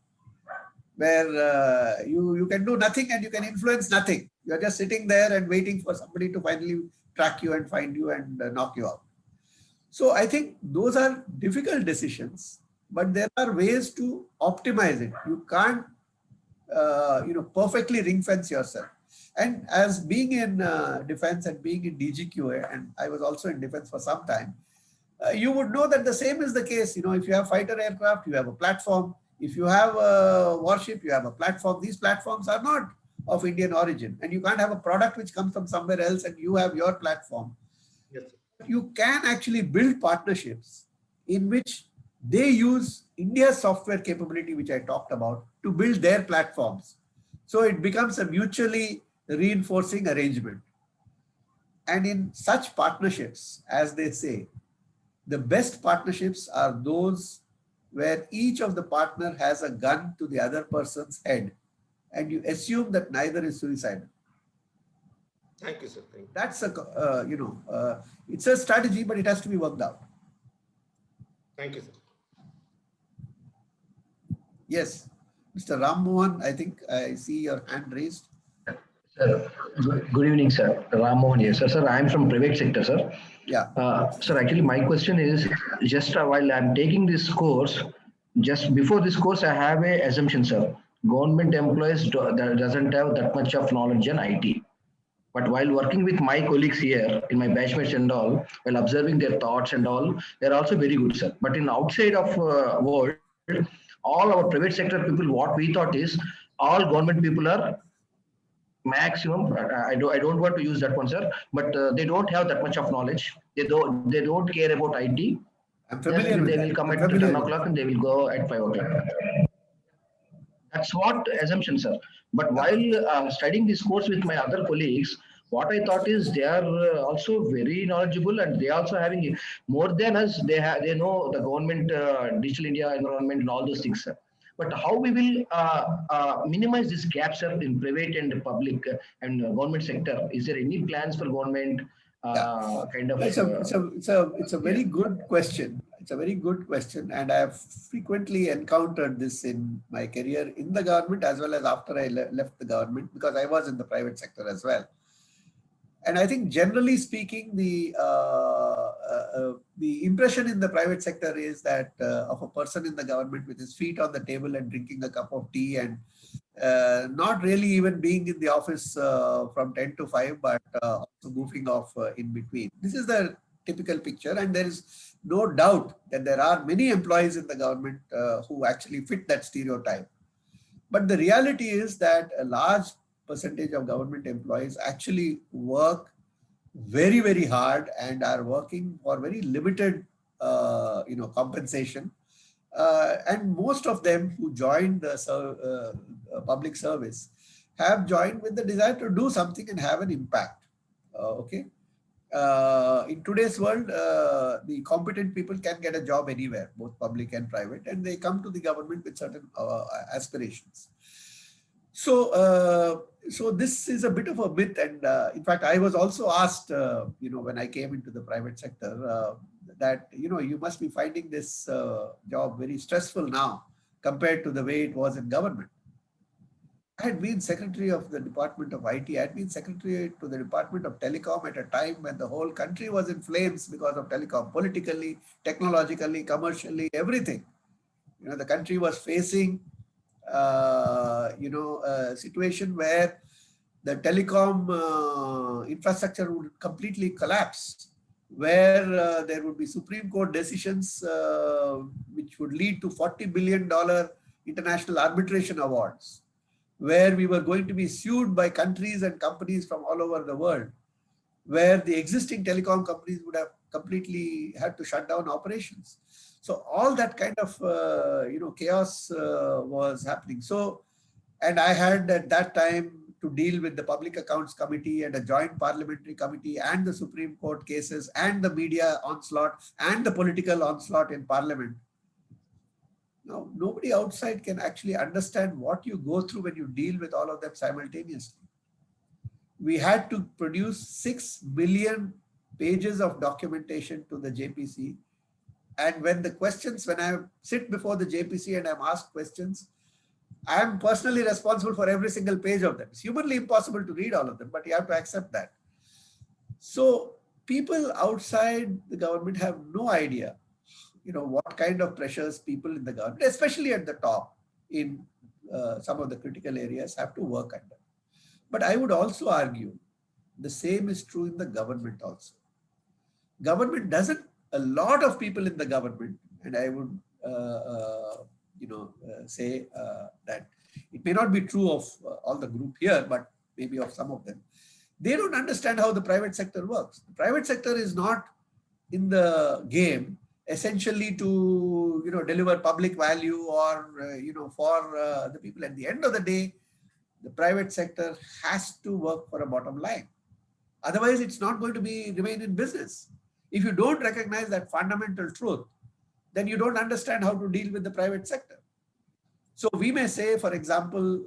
[SPEAKER 3] where you can do nothing and you can influence nothing. You're just sitting there and waiting for somebody to finally track you and find you and knock you out. So I think those are difficult decisions, but there are ways to optimize it. You can't, perfectly ring fence yourself. And as being in defense and being in DGQA, and I was also in defense for some time, you would know that the same is the case. If you have fighter aircraft, you have a platform. If you have a warship, you have a platform. These platforms are not of Indian origin, and you can't have a product which comes from somewhere else and you have your platform.
[SPEAKER 4] Yes, sir.
[SPEAKER 3] You can actually build partnerships in which they use India's software capability, which I talked about, to build their platforms. So it becomes a mutually reinforcing arrangement. And in such partnerships, as they say, the best partnerships are those where each of the partner has a gun to the other person's head, and you assume that neither is suicidal.
[SPEAKER 4] Thank you, sir. Thank you.
[SPEAKER 3] That's it's a strategy, but it has to be worked out.
[SPEAKER 4] Thank you, sir.
[SPEAKER 3] Yes, Mr. Ram Mohan, I think I see your hand raised.
[SPEAKER 5] Sir, good evening, sir. Ram Mohan here. Sir, I am from private sector, sir.
[SPEAKER 3] Yeah.
[SPEAKER 5] Sir, actually, my question is just while I'm taking this course, just before this course, I have a assumption, sir. Government employees doesn't have that much of knowledge in IT. But while working with my colleagues here in my batchmates and all, while observing their thoughts and all, they're also very good, sir. But in outside of world, all our private sector people, what we thought is all government people are maximum. I don't want to use that one, sir. But they don't have that much of knowledge. They don't care about IT.
[SPEAKER 3] I'm familiar with
[SPEAKER 5] they
[SPEAKER 3] that.
[SPEAKER 5] will come at 10 o'clock and they will go at 5 o'clock. That's what assumption, sir. But while studying this course with my other colleagues, what I thought is they are also very knowledgeable and they also having more than us. They know the government, digital India environment and all those things, sir. But how we will minimize this gap, sir, in private and public and government sector? Is there any plans for government kind of?
[SPEAKER 3] It's a very good question. It's a very good question, and I have frequently encountered this in my career in the government as well as after I left the government, because I was in the private sector as well. And I think generally speaking, the the impression in the private sector is that of a person in the government with his feet on the table and drinking a cup of tea and not really even being in the office from 10 to 5, but also goofing off in between. This is the typical picture, and there is no doubt that there are many employees in the government who actually fit that stereotype. But the reality is that a large percentage of government employees actually work very, very hard and are working for very limited, compensation. And most of them who joined the public service have joined with the desire to do something and have an impact. Okay. In today's world, the competent people can get a job anywhere, both public and private, and they come to the government with certain aspirations. So this is a bit of a myth, and in fact, I was also asked, when I came into the private sector, that you must be finding this job very stressful now compared to the way it was in government. I had been secretary of the Department of IT. I had been secretary to the Department of Telecom at a time when the whole country was in flames because of telecom, politically, technologically, commercially, everything. The country was facing a situation where the telecom infrastructure would completely collapse, where there would be Supreme Court decisions which would lead to $40 billion international arbitration awards, where we were going to be sued by countries and companies from all over the world, where the existing telecom companies would have completely had to shut down operations. So all that kind of chaos was happening. So, and I had at that time to deal with the Public Accounts Committee and a joint parliamentary committee and the Supreme Court cases and the media onslaught and the political onslaught in Parliament. Now, nobody outside can actually understand what you go through when you deal with all of them simultaneously. We had to produce 6 million pages of documentation to the JPC. And when I sit before the JPC and I'm asked questions, I'm personally responsible for every single page of them. It's humanly impossible to read all of them, but you have to accept that. So people outside the government have no idea, what kind of pressures people in the government, especially at the top in some of the critical areas, have to work under. But I would also argue the same is true in the government also. Government doesn't, a lot of people in the government, and I would say that it may not be true of all the group here, but maybe of some of them. They don't understand how the private sector works. The private sector is not in the game essentially to deliver public value or for the people. At the end of the day, the private sector has to work for a bottom line. Otherwise, it's not going to remain in business. If you don't recognize that fundamental truth, then you don't understand how to deal with the private sector. So we may say, for example,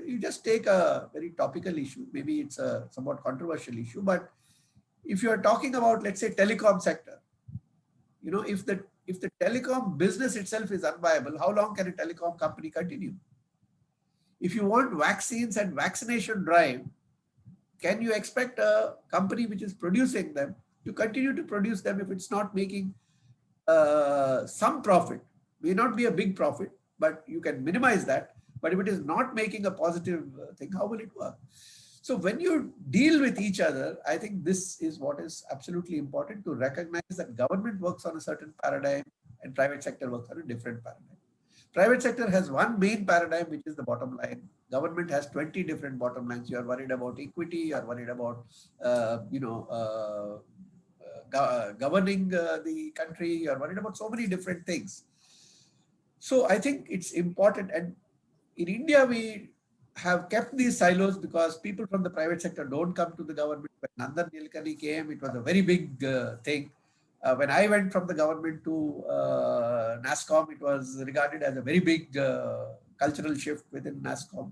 [SPEAKER 3] you just take a very topical issue. Maybe it's a somewhat controversial issue, but if you are talking about, let's say, telecom sector, if the telecom business itself is unviable, how long can a telecom company continue? If you want vaccines and vaccination drive, can you expect a company which is producing them to continue to produce them if it's not making some profit? May not be a big profit, but you can minimize that. But if it is not making a positive thing, how will it work? So when you deal with each other, I think this is what is absolutely important, to recognize that government works on a certain paradigm and private sector works on a different paradigm. Private sector has one main paradigm, which is the bottom line. Government has 20 different bottom lines. You are worried about equity, you are worried about, governing the country, you are worried about so many different things. So I think it's important. And in India, we have kept these silos because people from the private sector don't come to the government. When Nandan Nilekani came, it was a very big thing. When I went from the government to NASSCOM, it was regarded as a very big cultural shift within NASSCOM.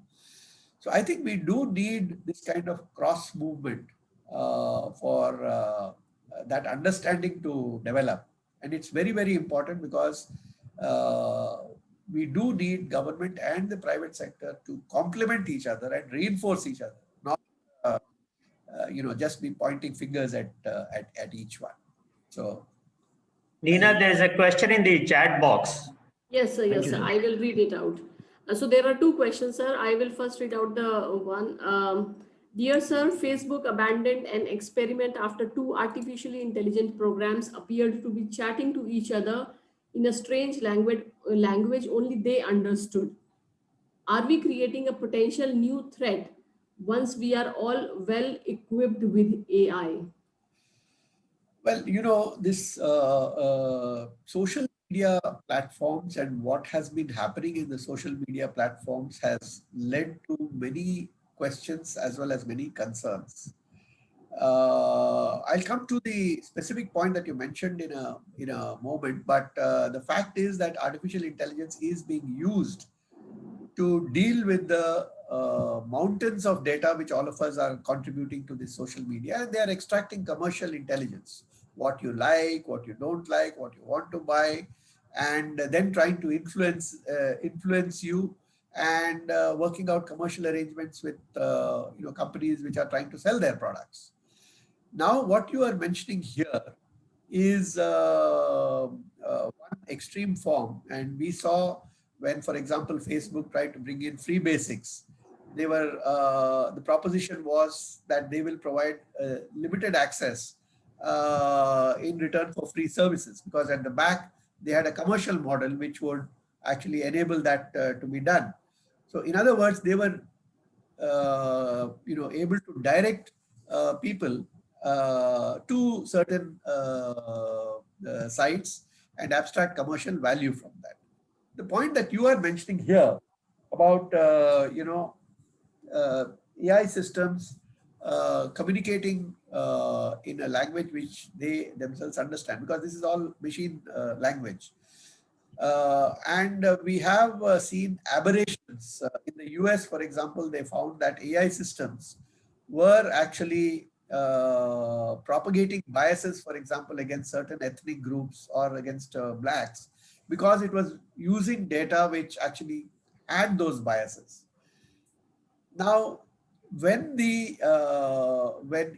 [SPEAKER 3] So I think we do need this kind of cross movement for that understanding to develop. And it's very, very important because we do need government and the private sector to complement each other and reinforce each other, not just be pointing fingers at each one. So
[SPEAKER 2] Nina, there's a question in the chat box.
[SPEAKER 1] Yes, sir.
[SPEAKER 5] Thank
[SPEAKER 1] Yes,
[SPEAKER 5] you,
[SPEAKER 1] sir.
[SPEAKER 5] sir.
[SPEAKER 1] I will read it out. So there are two questions, sir. I will first read out the one. Dear sir, Facebook abandoned an experiment after two artificially intelligent programs appeared to be chatting to each other in a strange language only they understood. Are we creating a potential new threat once we are all well equipped with AI?
[SPEAKER 3] Well, this social media platforms and what has been happening in the social media platforms has led to many questions as well as many concerns. I'll come to the specific point that you mentioned in a moment, but the fact is that artificial intelligence is being used to deal with the mountains of data which all of us are contributing to this social media, and they are extracting commercial intelligence, what you like, what you don't like, what you want to buy, and then trying to influence you, and working out commercial arrangements with companies which are trying to sell their products. Now, what you are mentioning here is one extreme form. And we saw when, for example, Facebook tried to bring in free basics, the proposition was that they will provide limited access in return for free services, because at the back, they had a commercial model which would actually enable that to be done. So in other words, they were able to direct people to certain sites and abstract commercial value from that. The point that you are mentioning here about AI systems communicating in a language which they themselves understand, because this is all machine language. And we have seen aberrations. In the US, for example, they found that AI systems were actually propagating biases, for example, against certain ethnic groups or against blacks, because it was using data which actually had those biases. Now, when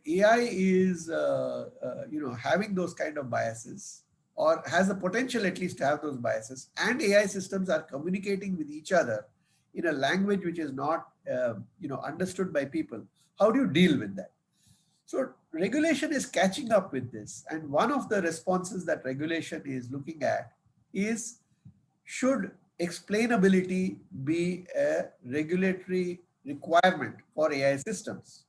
[SPEAKER 3] AI is having those kind of biases, or has the potential at least to have those biases, and AI systems are communicating with each other in a language which is not understood by people, how do you deal with that? So regulation is catching up with this, and one of the responses that regulation is looking at is, should explainability be a regulatory requirement for AI systems?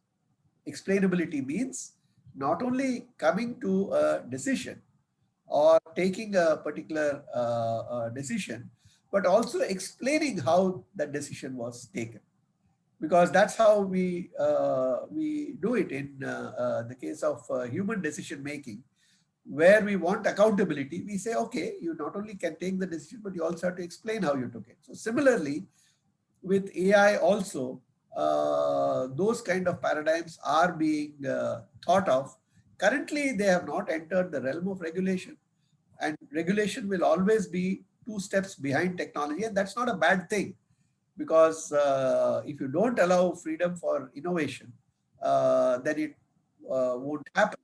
[SPEAKER 3] Explainability means not only coming to a decision or taking a particular decision, but also explaining how that decision was taken. Because that's how we do it in the case of human decision making, where we want accountability. We say, okay, you not only can take the decision, but you also have to explain how you took it. So similarly, with AI also, those kind of paradigms are being thought of. Currently, they have not entered the realm of regulation, and regulation will always be 2 steps behind technology, and that's not a bad thing, because if you don't allow freedom for innovation, then it won't happen.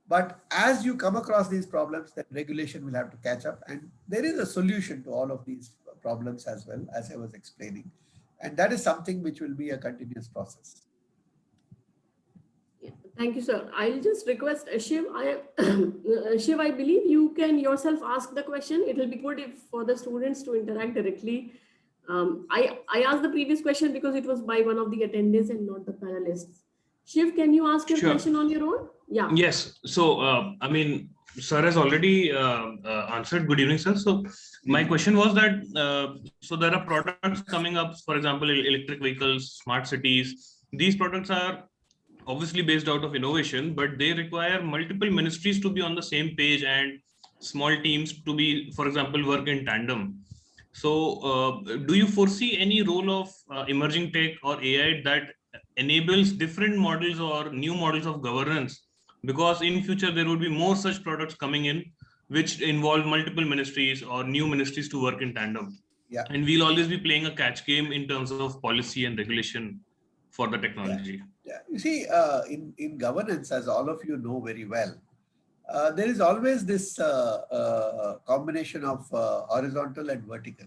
[SPEAKER 3] But as you come across these problems, then regulation will have to catch up. And there is a solution to all of these problems as well, as I was explaining. And that is something which will be a continuous process.
[SPEAKER 1] Yeah, thank you, sir. I'll just request Shiv. Shiv, I believe you can yourself ask the question. It will be good if for the students to interact directly. I asked the previous question because it was by one of the attendees and not the panelists. Shiv, can you ask your
[SPEAKER 6] Sure.
[SPEAKER 1] question on your own? Yeah.
[SPEAKER 6] Yes. So, sir has already answered. Good evening, sir. So, my question was that, so there are products coming up, for example, electric vehicles, smart cities. These products are obviously based out of innovation, but they require multiple ministries to be on the same page and small teams to be, for example, work in tandem. So, do you foresee any role of emerging tech or AI that enables different models or new models of governance? Because in future there will be more such products coming in which involve multiple ministries or new ministries to work in tandem.
[SPEAKER 3] Yeah.
[SPEAKER 6] And we'll always be playing a catch game in terms of policy and regulation for the technology.
[SPEAKER 3] Yeah. You see, in governance, as all of you know very well, there is always this combination of horizontal and vertical.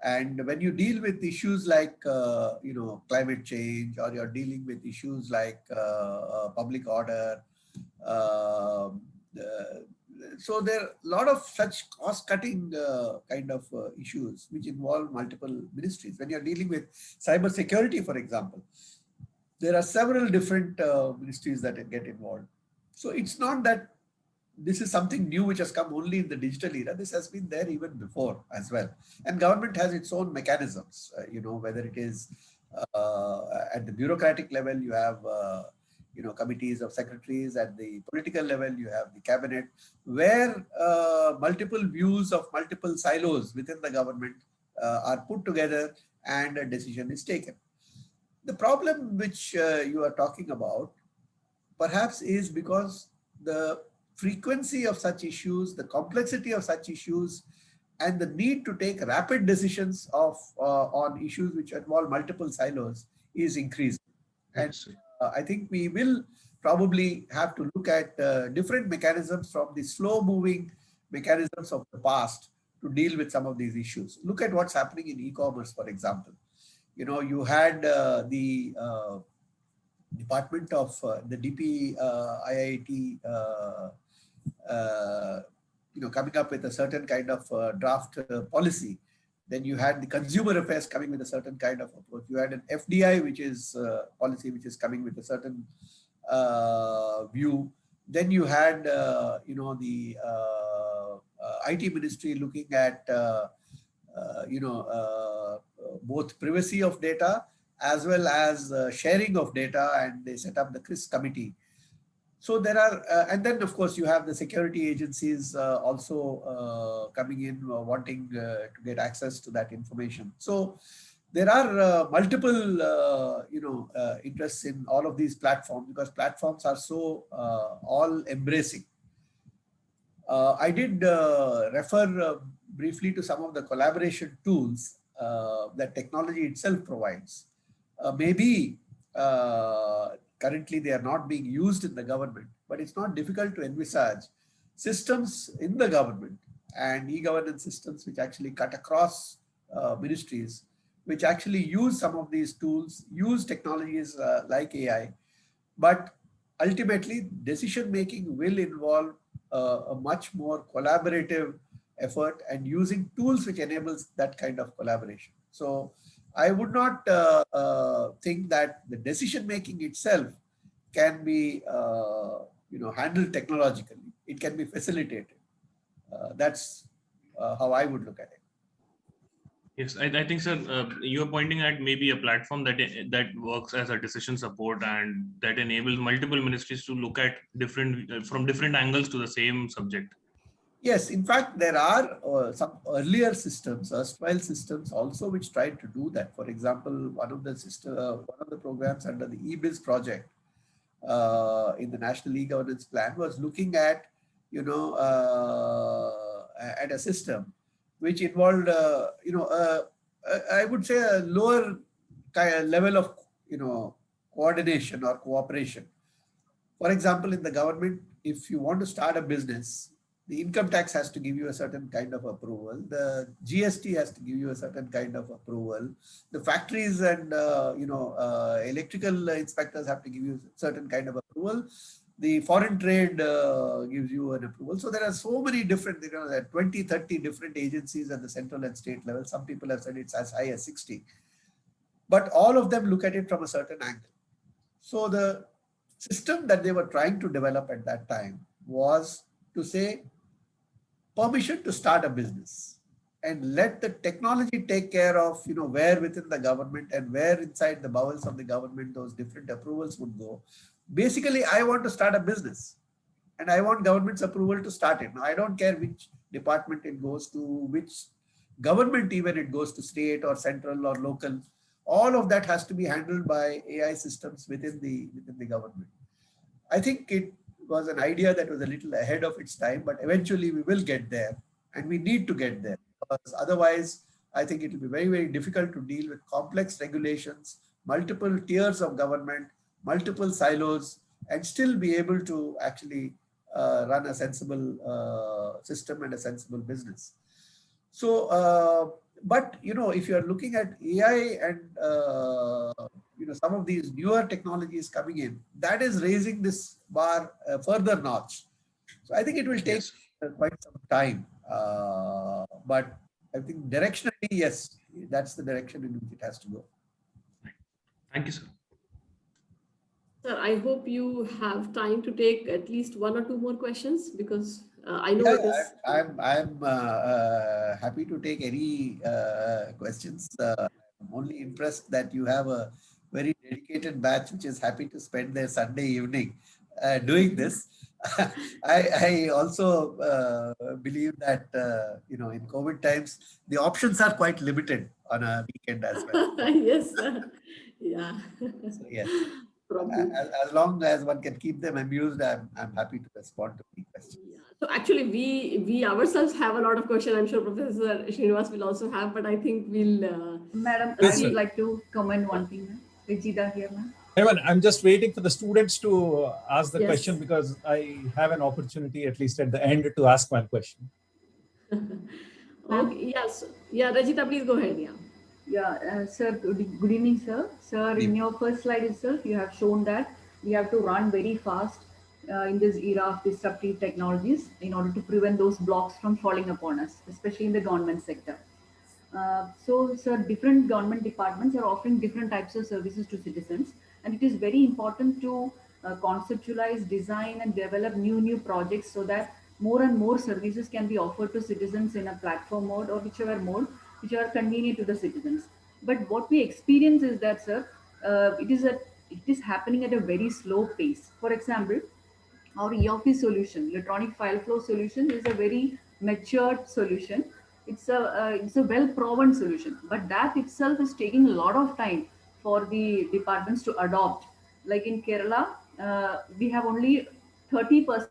[SPEAKER 3] And when you deal with issues like, climate change, or you're dealing with issues like public order, um, uh, so there are a lot of such cost-cutting kind of issues which involve multiple ministries. When you're dealing with cyber security, for example, there are several different ministries that get involved. So it's not that this is something new which has come only in the digital era. This has been there even before as well. And government has its own mechanisms, whether it is at the bureaucratic level, you have, committees of secretaries. At the political level, you have the cabinet, where multiple views of multiple silos within the government are put together and a decision is taken. The problem which you are talking about perhaps is because the frequency of such issues, the complexity of such issues, and the need to take rapid decisions on issues which involve multiple silos is increasing. And I think we will probably have to look at different mechanisms from the slow-moving mechanisms of the past to deal with some of these issues. Look at what's happening in e-commerce, for example. You had the department of the DP IIT, coming up with a certain kind of draft policy. Then you had the consumer affairs coming with a certain kind of approach. You had an FDI, which is policy, which is coming with a certain view. Then you had, the IT ministry looking at, both privacy of data as well as sharing of data, and they set up the CRIS committee. So there are, and then of course you have the security agencies also coming in, wanting to get access to that information. So there are multiple, interests in all of these platforms, because platforms are so all embracing. I did refer briefly to some of the collaboration tools that technology itself provides. Maybe currently they are not being used in the government, but it's not difficult to envisage systems in the government and e-governance systems which actually cut across ministries, which actually use some of these tools, use technologies like AI, but ultimately decision making will involve a much more collaborative effort and using tools which enables that kind of collaboration. So I would not think that the decision making itself can be handled technologically. It can be facilitated. That's how I would look at it.
[SPEAKER 6] Yes, I think, sir, you're pointing at maybe a platform that works as a decision support and that enables multiple ministries to look at from different angles to the same subject.
[SPEAKER 3] Yes, in fact, there are some earlier systems, erstwhile systems also, which tried to do that. For example, one of the programs under the eBiz project in the National E-Governance Plan was looking at, at a system which involved, I would say a lower level of, coordination or cooperation. For example, in the government, if you want to start a business, the income tax has to give you a certain kind of approval. The GST has to give you a certain kind of approval. The factories and electrical inspectors have to give you a certain kind of approval. The foreign trade gives you an approval. So there are so many different, 20, 30 different agencies at the central and state level. Some people have said it's as high as 60. But all of them look at it from a certain angle. So the system that they were trying to develop at that time was to say, permission to start a business and let the technology take care of, where within the government and where inside the bowels of the government those different approvals would go. Basically, I want to start a business and I want government's approval to start it. Now, I don't care which department it goes to, which government even it goes to, state or central or local. All of that has to be handled by AI systems within the government. I think it was an idea that was a little ahead of its time, but eventually we will get there, and we need to get there, because otherwise I think it will be very, very difficult to deal with complex regulations, multiple tiers of government, multiple silos, and still be able to actually run a sensible system and a sensible business. So, but if you are looking at AI and some of these newer technologies coming in, that is raising this bar further notch. So I think it will take quite some time, but I think directionally, yes, that's the direction in which it has to go.
[SPEAKER 6] Thank you, sir.
[SPEAKER 1] Sir, I hope you have time to take at least one or two more questions, because I know
[SPEAKER 3] Yeah,
[SPEAKER 1] it is.
[SPEAKER 3] I'm happy to take any questions. I'm only impressed that you have a very dedicated batch which is happy to spend their Sunday evening doing this. I also believe that in COVID times the options are quite limited on a weekend as well.
[SPEAKER 1] Yes, sir. Yeah.
[SPEAKER 3] So yes,
[SPEAKER 1] Probably.
[SPEAKER 3] as long as one can keep them amused, I'm happy to respond to any questions.
[SPEAKER 1] Yeah. So actually, we ourselves have a lot of questions. I'm sure Professor Srinivas will also have, but I think we'll
[SPEAKER 7] Madam, I
[SPEAKER 1] see.
[SPEAKER 7] would like to comment one thing. Ma'am. Vijita here, ma'am.
[SPEAKER 8] Evan, I'm just waiting for the students to ask the
[SPEAKER 1] Yes.
[SPEAKER 8] question, because I have an opportunity at least at the end to ask my question.
[SPEAKER 1] Okay. Yes. Yeah, Rajita, please go ahead. Yeah.
[SPEAKER 7] Yeah, sir, good evening, sir. Sir, in your first slide itself, you have shown that we have to run very fast in this era of disruptive technologies in order to prevent those blocks from falling upon us, especially in the government sector. So, sir, different government departments are offering different types of services to citizens, and it is very important to conceptualize, design, and develop new projects so that more and more services can be offered to citizens in a platform mode or whichever mode which are convenient to the citizens. But what we experience is that, sir, it is happening at a very slow pace. For example, our e-office solution, electronic file flow solution, is a very matured solution. It's a well-proven solution, but that itself is taking a lot of time for the departments to adopt. Like in Kerala, we have only 30%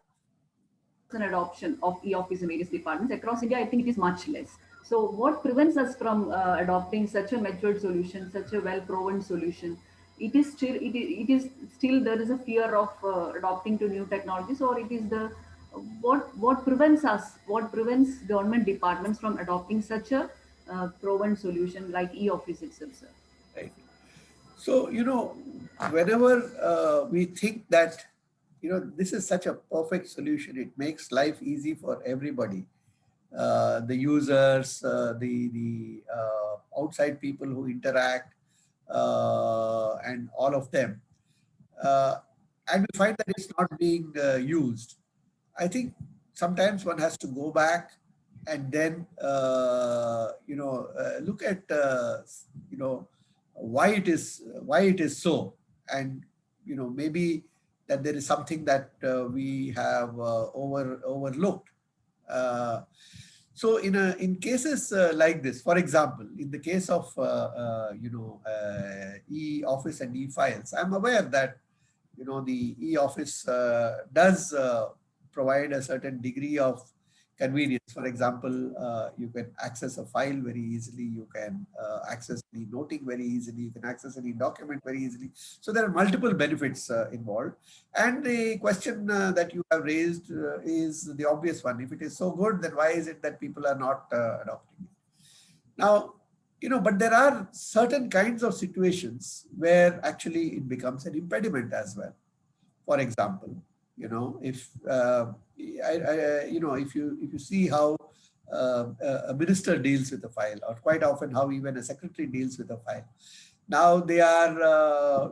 [SPEAKER 7] adoption of e-office in various departments. Across India, I think it is much less. So, what prevents us from adopting such a matured solution, such a well-proven solution? It is still there is a fear of adopting to new technologies, or it is the what prevents us? What prevents government departments from adopting such a proven solution like e-office itself, sir?
[SPEAKER 3] Right. So, whenever we think that, this is such a perfect solution, it makes life easy for everybody, the users, the outside people who interact, and all of them. And we find that it's not being used. I think sometimes one has to go back and then, look at, why it is so, and maybe that there is something that we have overlooked. So in cases like this, for example, in the case of e-office and e-files, I'm aware that the e-office does provide a certain degree of convenience. For example, you can access a file very easily, you can access the noting very easily, you can access any document very easily. So there are multiple benefits involved. And the question that you have raised is the obvious one. If it is so good, then why is it that people are not adopting it? Now, but there are certain kinds of situations where actually it becomes an impediment as well. For example, if if you see how a minister deals with a file, or quite often how even a secretary deals with a file. Now they are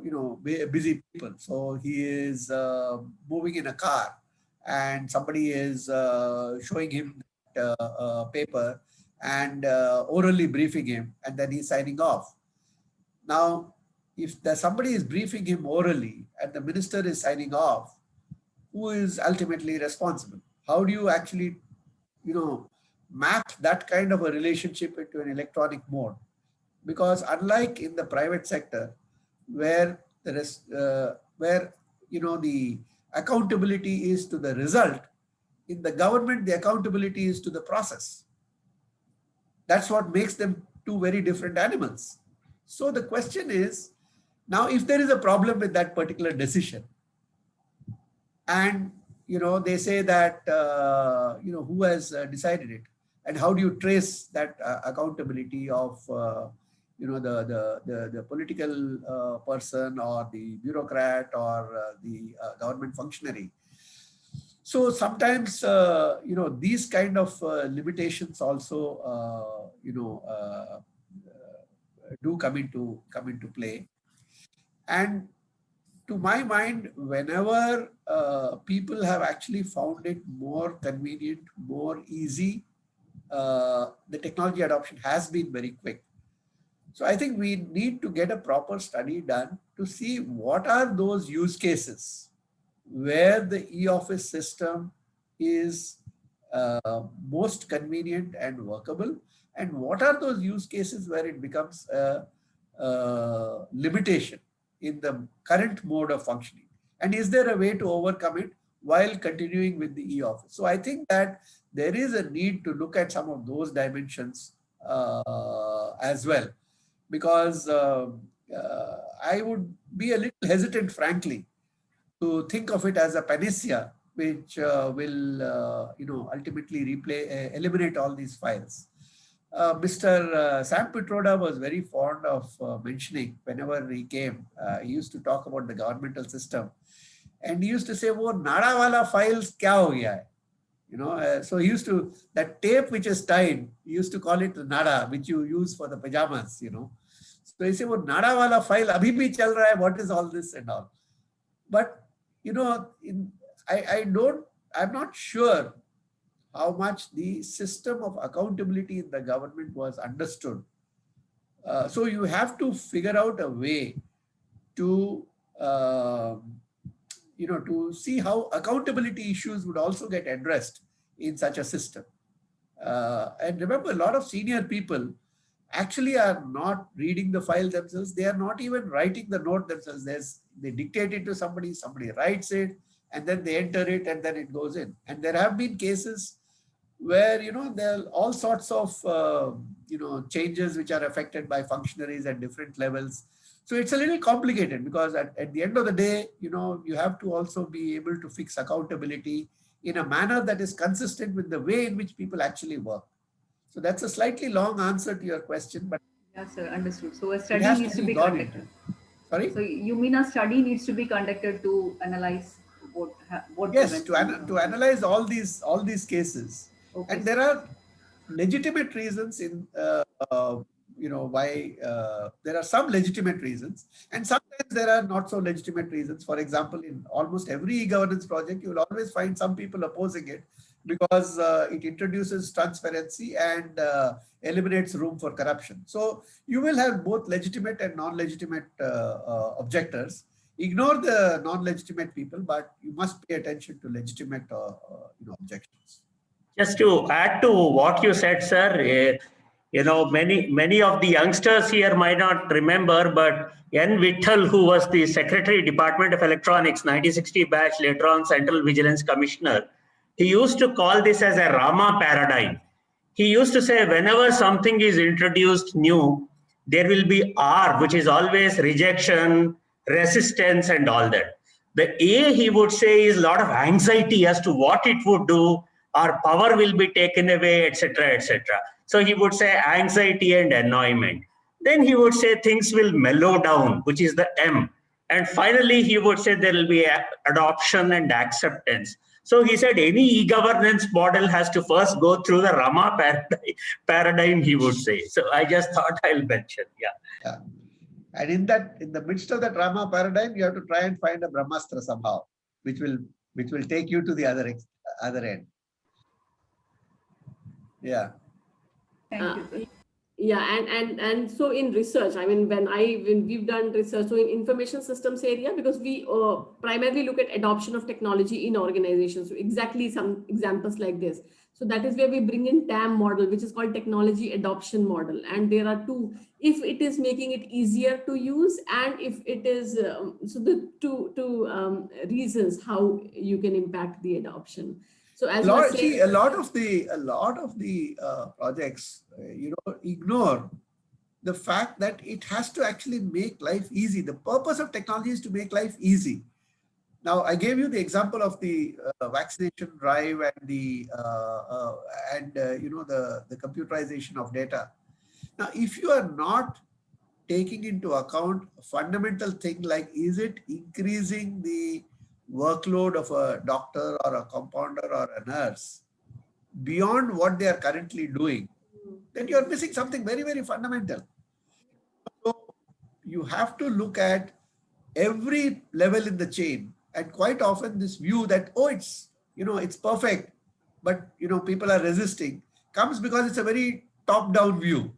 [SPEAKER 3] busy people, so he is moving in a car, and somebody is showing him paper and orally briefing him, and then he's signing off. Now, if somebody is briefing him orally and the minister is signing off, who is ultimately responsible? How do you actually, map that kind of a relationship into an electronic mode? Because unlike in the private sector, where there is, the accountability is to the result, in the government, the accountability is to the process. That's what makes them two very different animals. So the question is, now if there is a problem with that particular decision, and they say that, who has decided it, and how do you trace that accountability of, the political person or the bureaucrat or the government functionary. So sometimes, these kind of limitations also, do come into play. And to my mind, whenever people have actually found it more convenient, more easy, the technology adoption has been very quick. So I think we need to get a proper study done to see what are those use cases where the e-office system is most convenient and workable, and what are those use cases where it becomes a limitation in the current mode of functioning, and is there a way to overcome it while continuing with the e-office. So I think that there is a need to look at some of those dimensions as well, because I would be a little hesitant, frankly, to think of it as a panacea which will ultimately eliminate all these files. Mr. Sam Pitroda was very fond of mentioning, whenever he came, he used to talk about the governmental system, and he used to say, "Wo nada wala files kya ho gaya hai?" So he used to, that tape which is tied, he used to call it nada, which you use for the pajamas, So he said, "Wo nada wala file abhi bhi chal raha hai, what is all this and all?" But I'm not sure how much the system of accountability in the government was understood. So you have to figure out a way to, to see how accountability issues would also get addressed in such a system. And remember, a lot of senior people actually are not reading the file themselves. They are not even writing the note themselves. They dictate it to somebody, somebody writes it, and then they enter it, and then it goes in. And there have been cases where, there are all sorts of, changes which are affected by functionaries at different levels. So it's a little complicated, because at the end of the day, you have to also be able to fix accountability in a manner that is consistent with the way in which people actually work. So that's a slightly long answer to your question, but
[SPEAKER 7] yes, sir, understood. So a study
[SPEAKER 3] has
[SPEAKER 7] needs
[SPEAKER 3] to
[SPEAKER 7] to
[SPEAKER 3] be
[SPEAKER 7] be
[SPEAKER 3] gone
[SPEAKER 7] conducted.
[SPEAKER 3] into. Sorry?
[SPEAKER 7] So you mean a study needs to be conducted to analyze what
[SPEAKER 3] Yes,
[SPEAKER 7] prevention?
[SPEAKER 3] to analyze all these cases,
[SPEAKER 7] Okay,
[SPEAKER 3] and
[SPEAKER 7] sir.
[SPEAKER 3] there are legitimate reasons in why there are some legitimate reasons, and sometimes there are not so legitimate reasons. For example, in almost every e-governance project, you will always find some people opposing it because it introduces transparency and eliminates room for corruption. So you will have both legitimate and non-legitimate objectors. Ignore the non-legitimate people, but you must pay attention to legitimate objections.
[SPEAKER 2] Just to add to what you said, sir, many of the youngsters here might not remember, but N. Vittal, who was the Secretary, Department of Electronics, 1960 batch, later on Central Vigilance Commissioner, he used to call this as a Rama paradigm. He used to say, whenever something is introduced new, there will be R, which is always rejection, resistance, and all that. The A, he would say, is a lot of anxiety as to what it would do, our power will be taken away, etc., etc. So he would say anxiety and annoyment. Then he would say things will mellow down, which is the M. And finally, he would say there will be adoption and acceptance. So he said any e-governance model has to first go through the Rama paradigm, he would say. So I just thought I'll mention,
[SPEAKER 3] Yeah. And in the midst of that Rama paradigm, you have to try and find a Brahmastra somehow, which will take you to the other end. Yeah.
[SPEAKER 7] Thank you, sir.
[SPEAKER 1] Yeah, and so in research, I mean, when we've done research, so in information systems area, because we primarily look at adoption of technology in organizations, so exactly some examples like this. So that is where we bring in TAM model, which is called technology adoption model. And there are two, if it is making it easier to use, and if it is, so the two reasons how you can impact the adoption. So as
[SPEAKER 3] a lot of the projects, ignore the fact that it has to actually make life easy. The purpose of technology is to make life easy. Now, I gave you the example of the vaccination drive and the the computerization of data. Now, if you are not taking into account a fundamental thing like, is it increasing the workload of a doctor or a compounder or a nurse beyond what they are currently doing, then you are missing something very, very fundamental. So you have to look at every level in the chain, and quite often this view that, oh, it's perfect, but people are resisting, comes because it's a very top-down view.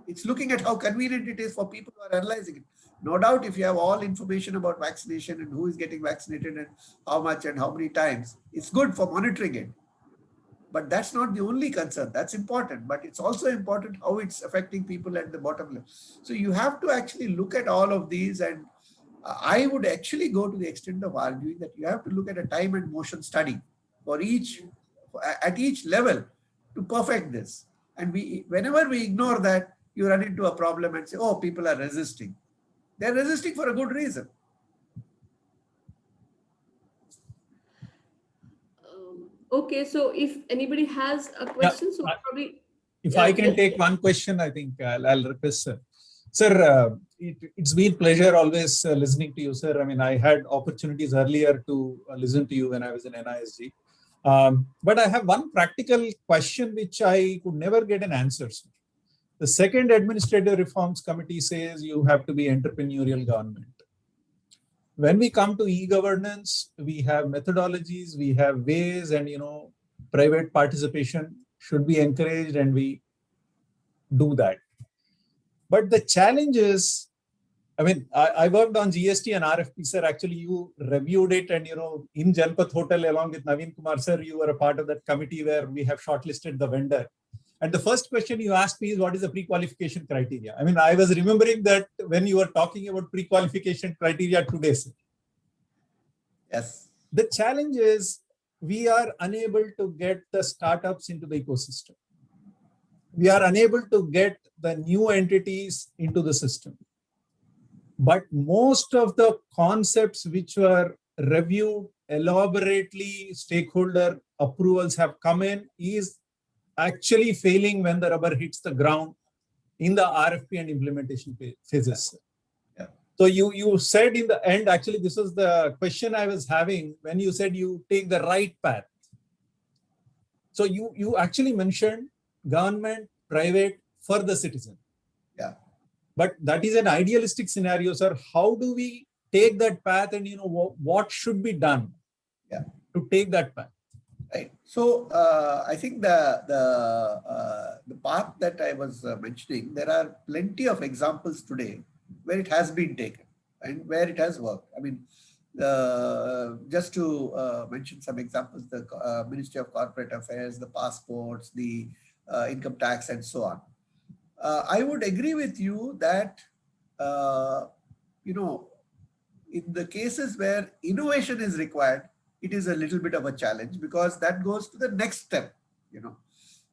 [SPEAKER 3] It's looking at how convenient it is for people who are analyzing it. No doubt, if you have all information about vaccination and who is getting vaccinated and how much and how many times, it's good for monitoring it. But that's not the only concern. That's important, but it's also important how it's affecting people at the bottom level. So you have to actually look at all of these, and I would actually go to the extent of arguing that you have to look at a time and motion study for at each level to perfect this. And whenever we ignore that, you run into a problem and say, oh, people are resisting. They're resisting for a good reason.
[SPEAKER 1] Okay, so if anybody has a question, so probably.
[SPEAKER 8] If I can take one question, I think I'll request, sir. Sir, it's been pleasure always listening to you, sir. I mean, I had opportunities earlier to listen to you when I was in NISG. But I have one practical question which I could never get an answer, sir. The second Administrative Reforms Committee says you have to be entrepreneurial government. When we come to e-governance, we have methodologies, we have ways, and private participation should be encouraged, and we do that. But the challenge is, I mean, I worked on GST and RFP, sir. Actually, you reviewed it, and in Janpath Hotel along with Naveen Kumar, sir, you were a part of that committee where we have shortlisted the vendor. And the first question you asked me is, what is the pre-qualification criteria? I mean, I was remembering that when you were talking about pre-qualification criteria today, sir.
[SPEAKER 3] Yes.
[SPEAKER 8] The challenge is we are unable to get the startups into the ecosystem. We are unable to get the new entities into the system. But most of the concepts which were reviewed elaborately, stakeholder approvals have come in, is actually failing when the rubber hits the ground in the RFP and implementation phases.
[SPEAKER 3] Yeah.
[SPEAKER 8] So you said in the end, actually, this was the question I was having when you said you take the right path. So you actually mentioned government, private, for the citizen.
[SPEAKER 3] Yeah.
[SPEAKER 8] But that is an idealistic scenario, sir. How do we take that path, and what should be done to take that path?
[SPEAKER 3] Right. So I think the path that I was mentioning, there are plenty of examples today where it has been taken and where it has worked. I mean, just to mention some examples, the Ministry of Corporate Affairs, the passports, the income tax, and so on. I would agree with you that, in the cases where innovation is required, it is a little bit of a challenge, because that goes to the next step,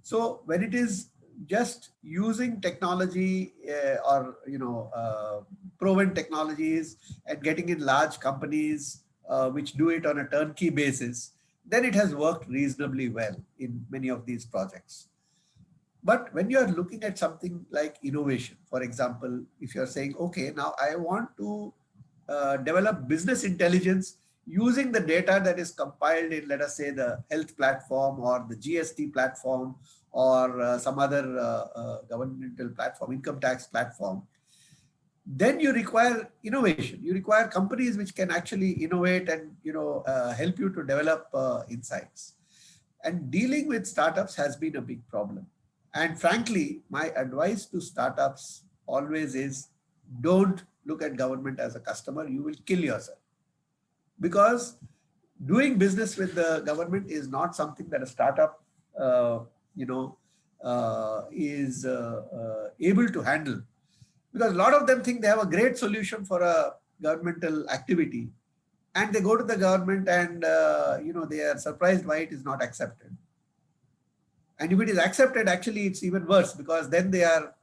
[SPEAKER 3] So when it is just using technology or, proven technologies and getting in large companies which do it on a turnkey basis, then it has worked reasonably well in many of these projects. But when you are looking at something like innovation, for example, if you're saying, okay, now I want to develop business intelligence using the data that is compiled in, let us say, the health platform or the GST platform or some other governmental platform, income tax platform, then you require innovation. You require companies which can actually innovate and help you to develop insights. And dealing with startups has been a big problem. And frankly, my advice to startups always is, don't look at government as a customer. You will kill yourself. Because doing business with the government is not something that a startup is able to handle. Because a lot of them think they have a great solution for a governmental activity, and they go to the government and they are surprised why it is not accepted. And if it is accepted, actually it's even worse, because then they are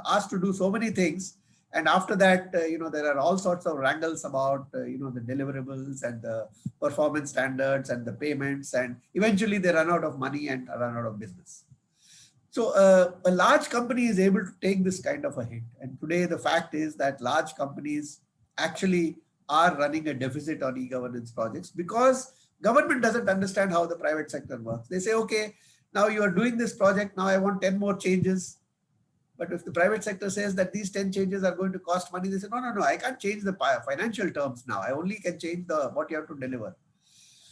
[SPEAKER 3] asked to do so many things, And after that, there are all sorts of wrangles about, the deliverables and the performance standards and the payments. And eventually they run out of money and run out of business. So a large company is able to take this kind of a hit. And today the fact is that large companies actually are running a deficit on e-governance projects because government doesn't understand how the private sector works. They say, okay, now you are doing this project. Now I want 10 more changes. But if the private sector says that these 10 changes are going to cost money, they say, no, I can't change the financial terms now. I only can change what you have to deliver.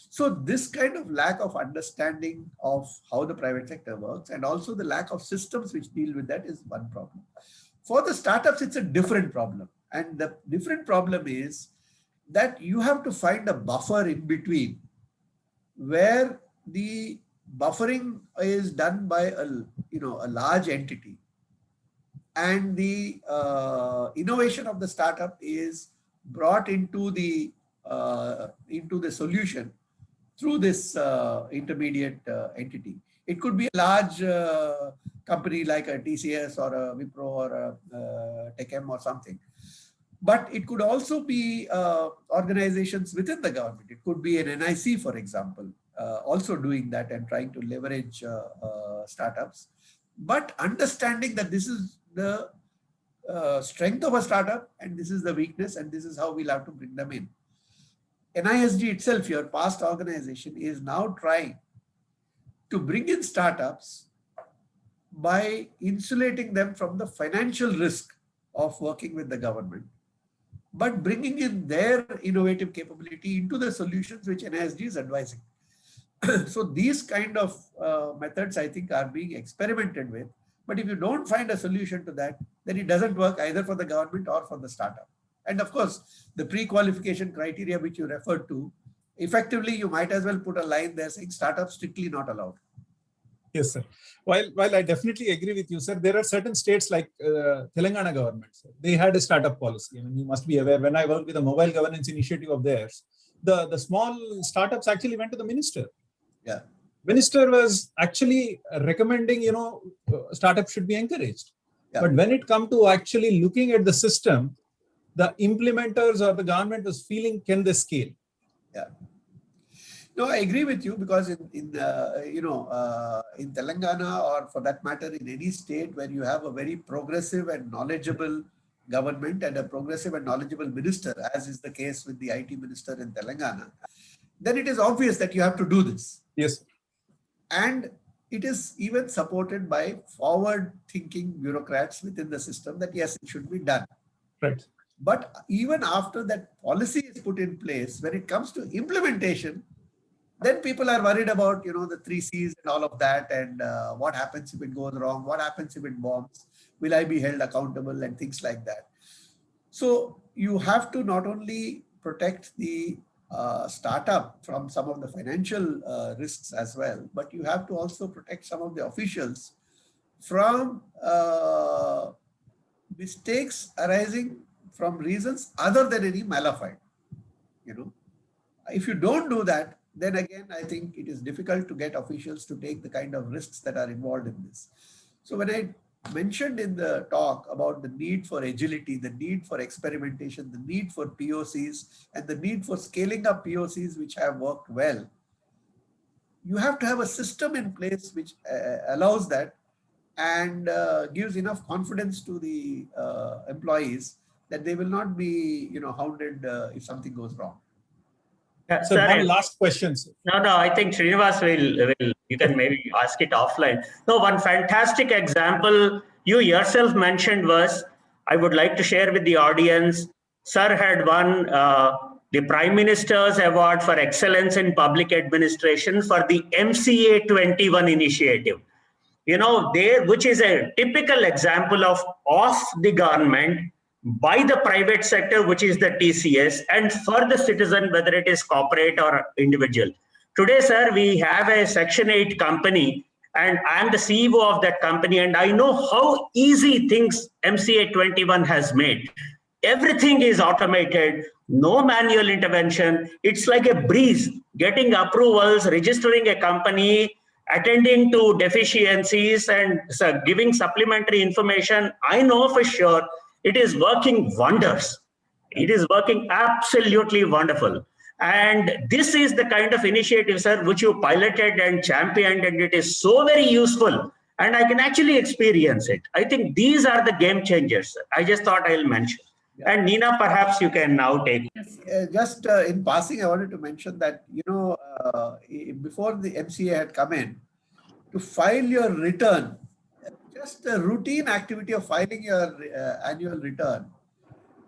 [SPEAKER 3] So this kind of lack of understanding of how the private sector works and also the lack of systems which deal with that is one problem. For the startups, it's a different problem. And the different problem is that you have to find a buffer in between where the buffering is done by a large entity and the innovation of the startup is brought into the solution through this intermediate entity. It could be a large company like a TCS or a Wipro or a TechM or something. But it could also be organizations within the government. It could be an NIC, for example, also doing that and trying to leverage startups. But understanding that this is the strength of a startup and this is the weakness and this is how we'll have to bring them in. NISG itself, your past organization, is now trying to bring in startups by insulating them from the financial risk of working with the government, but bringing in their innovative capability into the solutions which NISG is advising. So these kind of methods, I think, are being experimented with. But if you don't find a solution to that, then it doesn't work either for the government or for the startup. And of course, the pre-qualification criteria which you referred to, effectively, you might as well put a line there saying startups strictly not allowed.
[SPEAKER 8] Yes, sir. While I definitely agree with you, sir, there are certain states like Telangana government, sir, they had a startup policy. I mean, you must be aware, when I worked with a mobile governance initiative of theirs, the small startups actually went to the minister.
[SPEAKER 3] Yeah.
[SPEAKER 8] Minister was actually recommending, startups should be encouraged. Yeah. But when it come to actually looking at the system, the implementers or the government was feeling, can they scale?
[SPEAKER 3] Yeah. No, I agree with you because in Telangana, or for that matter, in any state where you have a very progressive and knowledgeable government and a progressive and knowledgeable minister, as is the case with the IT minister in Telangana, then it is obvious that you have to do this.
[SPEAKER 8] Yes.
[SPEAKER 3] And it is even supported by forward-thinking bureaucrats within the system that yes, it should be done.
[SPEAKER 8] Right.
[SPEAKER 3] But even after that policy is put in place, when it comes to implementation, then people are worried about, the 3 C's and all of that, and what happens if it goes wrong, what happens if it bombs, will I be held accountable, and things like that. So you have to not only protect the startup from some of the financial risks as well, but you have to also protect some of the officials from mistakes arising from reasons other than any malafide. If you don't do that, then again, I think it is difficult to get officials to take the kind of risks that are involved in this. So when I mentioned in the talk about the need for agility, the need for experimentation, the need for POCs, and the need for scaling up POCs which have worked well, you have to have a system in place which allows that and gives enough confidence to the employees that they will not be, hounded if something goes wrong.
[SPEAKER 8] So one last question. Sir.
[SPEAKER 2] No, I think Srinivas will, you can maybe ask it offline. No, one fantastic example you yourself mentioned was, I would like to share with the audience, sir had won the Prime Minister's Award for Excellence in Public Administration for the MCA 21 initiative. Which is a typical example of the government by the private sector, which is the TCS, and for the citizen, whether it is corporate or individual. Today, sir, we have a Section 8 company, and I'm the CEO of that company, and I know how easy things MCA 21 has made. Everything is automated, no manual intervention. It's like a breeze, getting approvals, registering a company, attending to deficiencies, and giving supplementary information. I know for sure It is working wonders. It is working absolutely wonderful. And this is the kind of initiative, sir, which you piloted and championed, and it is so very useful. And I can actually experience it. I think these are the game changers, sir. I just thought I'll mention.
[SPEAKER 3] Yeah.
[SPEAKER 2] And Nina, perhaps you can now take.
[SPEAKER 3] Just in passing, I wanted to mention that, before the MCA had come in, to file your return, just a routine activity of filing your annual return.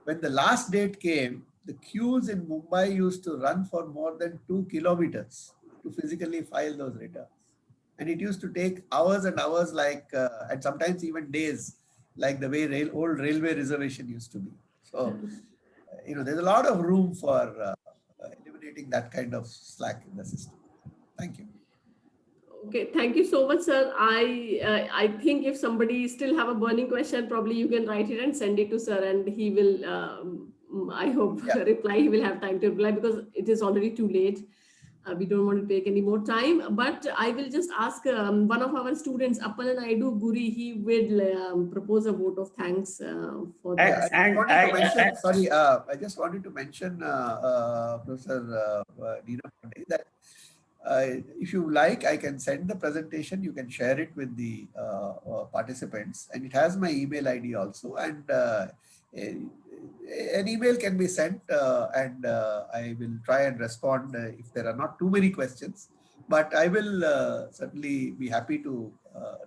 [SPEAKER 3] When the last date came, the queues in Mumbai used to run for more than 2 kilometers to physically file those returns. And it used to take hours and hours, and sometimes even days, like the way old railway reservation used to be. So, there's a lot of room for eliminating that kind of slack in the system. Thank you.
[SPEAKER 1] Okay, thank you so much, sir. I think if somebody still have a burning question, probably you can write it and send it to sir, and he will, I hope, reply. He will have time to reply because it is already too late. We don't want to take any more time, but I will just ask one of our students, Appal Naidu Guri, he will propose a vote of thanks for this.
[SPEAKER 3] I just wanted to mention, Professor Nina Pandey, that if you like, I can send the presentation. You can share it with the participants, and it has my email ID also. And an email can be sent, and I will try and respond if there are not too many questions. But I will certainly be happy to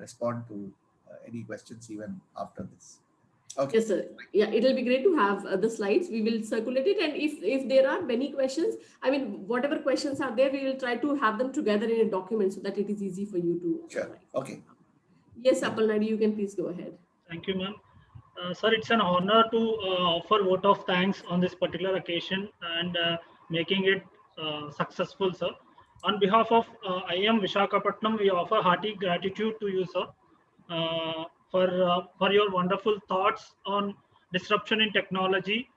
[SPEAKER 3] respond to any questions even after this. Okay.
[SPEAKER 1] Yes, sir. Yeah, it will be great to have the slides. We will circulate it. And if there are many questions, I mean, whatever questions are there, we will try to have them together in a document so that it is easy for you to.
[SPEAKER 3] Sure. Okay.
[SPEAKER 1] Yes, Appal Naidu, you can please go ahead.
[SPEAKER 9] Thank you, ma'am. Sir, it's an honor to offer vote of thanks on this particular occasion and making it successful, sir. On behalf of IIM Visakhapatnam, we offer hearty gratitude to you, sir, for your wonderful thoughts on disruption in technology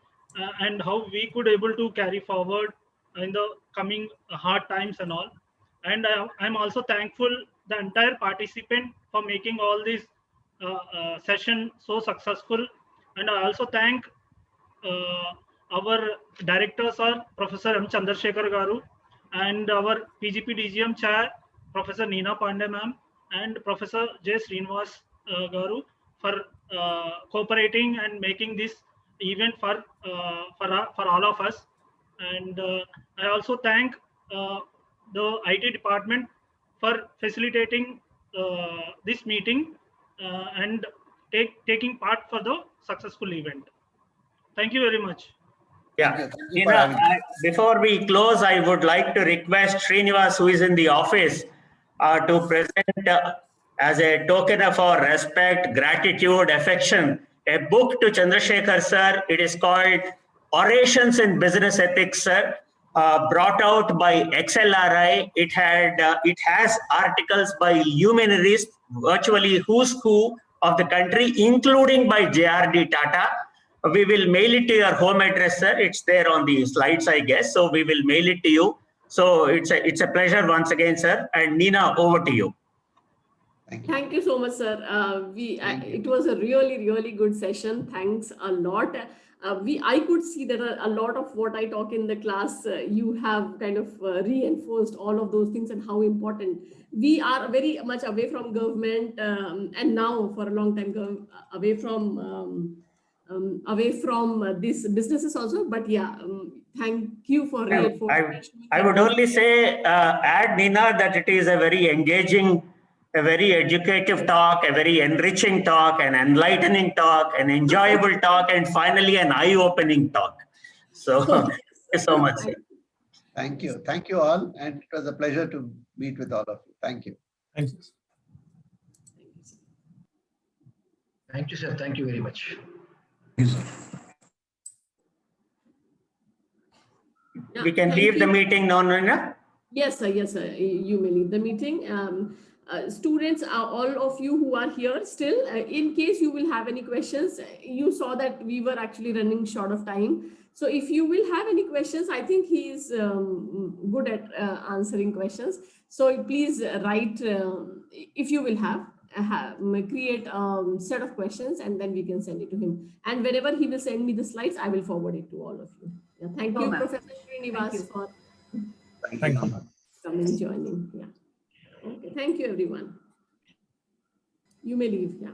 [SPEAKER 9] and how we could able to carry forward in the coming hard times and all. And I'm also thankful the entire participant for making all these session so successful. And I also thank our directors are Professor M. Chandrasekhar Garu and our PGP DGM Chair, Professor Nina Pandey ma'am, and Professor J. Srinivas Garu for cooperating and making this event for all of us. And I also thank the IT department for facilitating this meeting and taking part for the successful event. Thank you very much.
[SPEAKER 2] Yeah, Nina, before we close, I would like to request Srinivas, who is in the office, to present as a token of our respect, gratitude, affection, a book to Chandrasekhar sir. It is called Orations in Business Ethics, sir, brought out by XLRI. It has articles by luminaries, virtually who's who of the country, including by JRD Tata. We will mail it to your home address, sir. It's there on the slides, I guess. So we will mail it to you. So it's a pleasure once again, sir. And Nina, over to you.
[SPEAKER 1] Thank you so much, sir. It was a really good session. Thanks a lot. I could see that a lot of what I talk in the class, you have kind of reinforced all of those things and how important. We are very much away from government and now for a long time away from these businesses also. But yeah, thank you for reinforcing.
[SPEAKER 2] I would only say, add Nina, that it is a very engaging, a very educative talk, a very enriching talk, an enlightening talk, an enjoyable talk, and finally an eye-opening talk. So thank you so much, sir.
[SPEAKER 3] Thank you. Thank you all. And it was a pleasure to meet with all of you. Thank you.
[SPEAKER 8] Thank you.
[SPEAKER 5] Thank you, sir. Thank you very much.
[SPEAKER 2] We can leave the meeting now, Nina?
[SPEAKER 1] Yes, sir. Yes, sir. You may leave the meeting. Students, all of you who are here still, in case you will have any questions, you saw that we were actually running short of time. So if you will have any questions, I think he is good at answering questions. So please write if you will have. create a set of questions, and then we can send it to him. And whenever he will send me the slides, I will forward it to all of you. Yeah, thank
[SPEAKER 7] Sure,
[SPEAKER 1] you,
[SPEAKER 7] ma'am.
[SPEAKER 1] Professor Srinivas,
[SPEAKER 7] you.
[SPEAKER 1] for
[SPEAKER 8] Thank you.
[SPEAKER 1] coming, joining. Yeah. Okay. Thank you, everyone. You may leave. Yeah.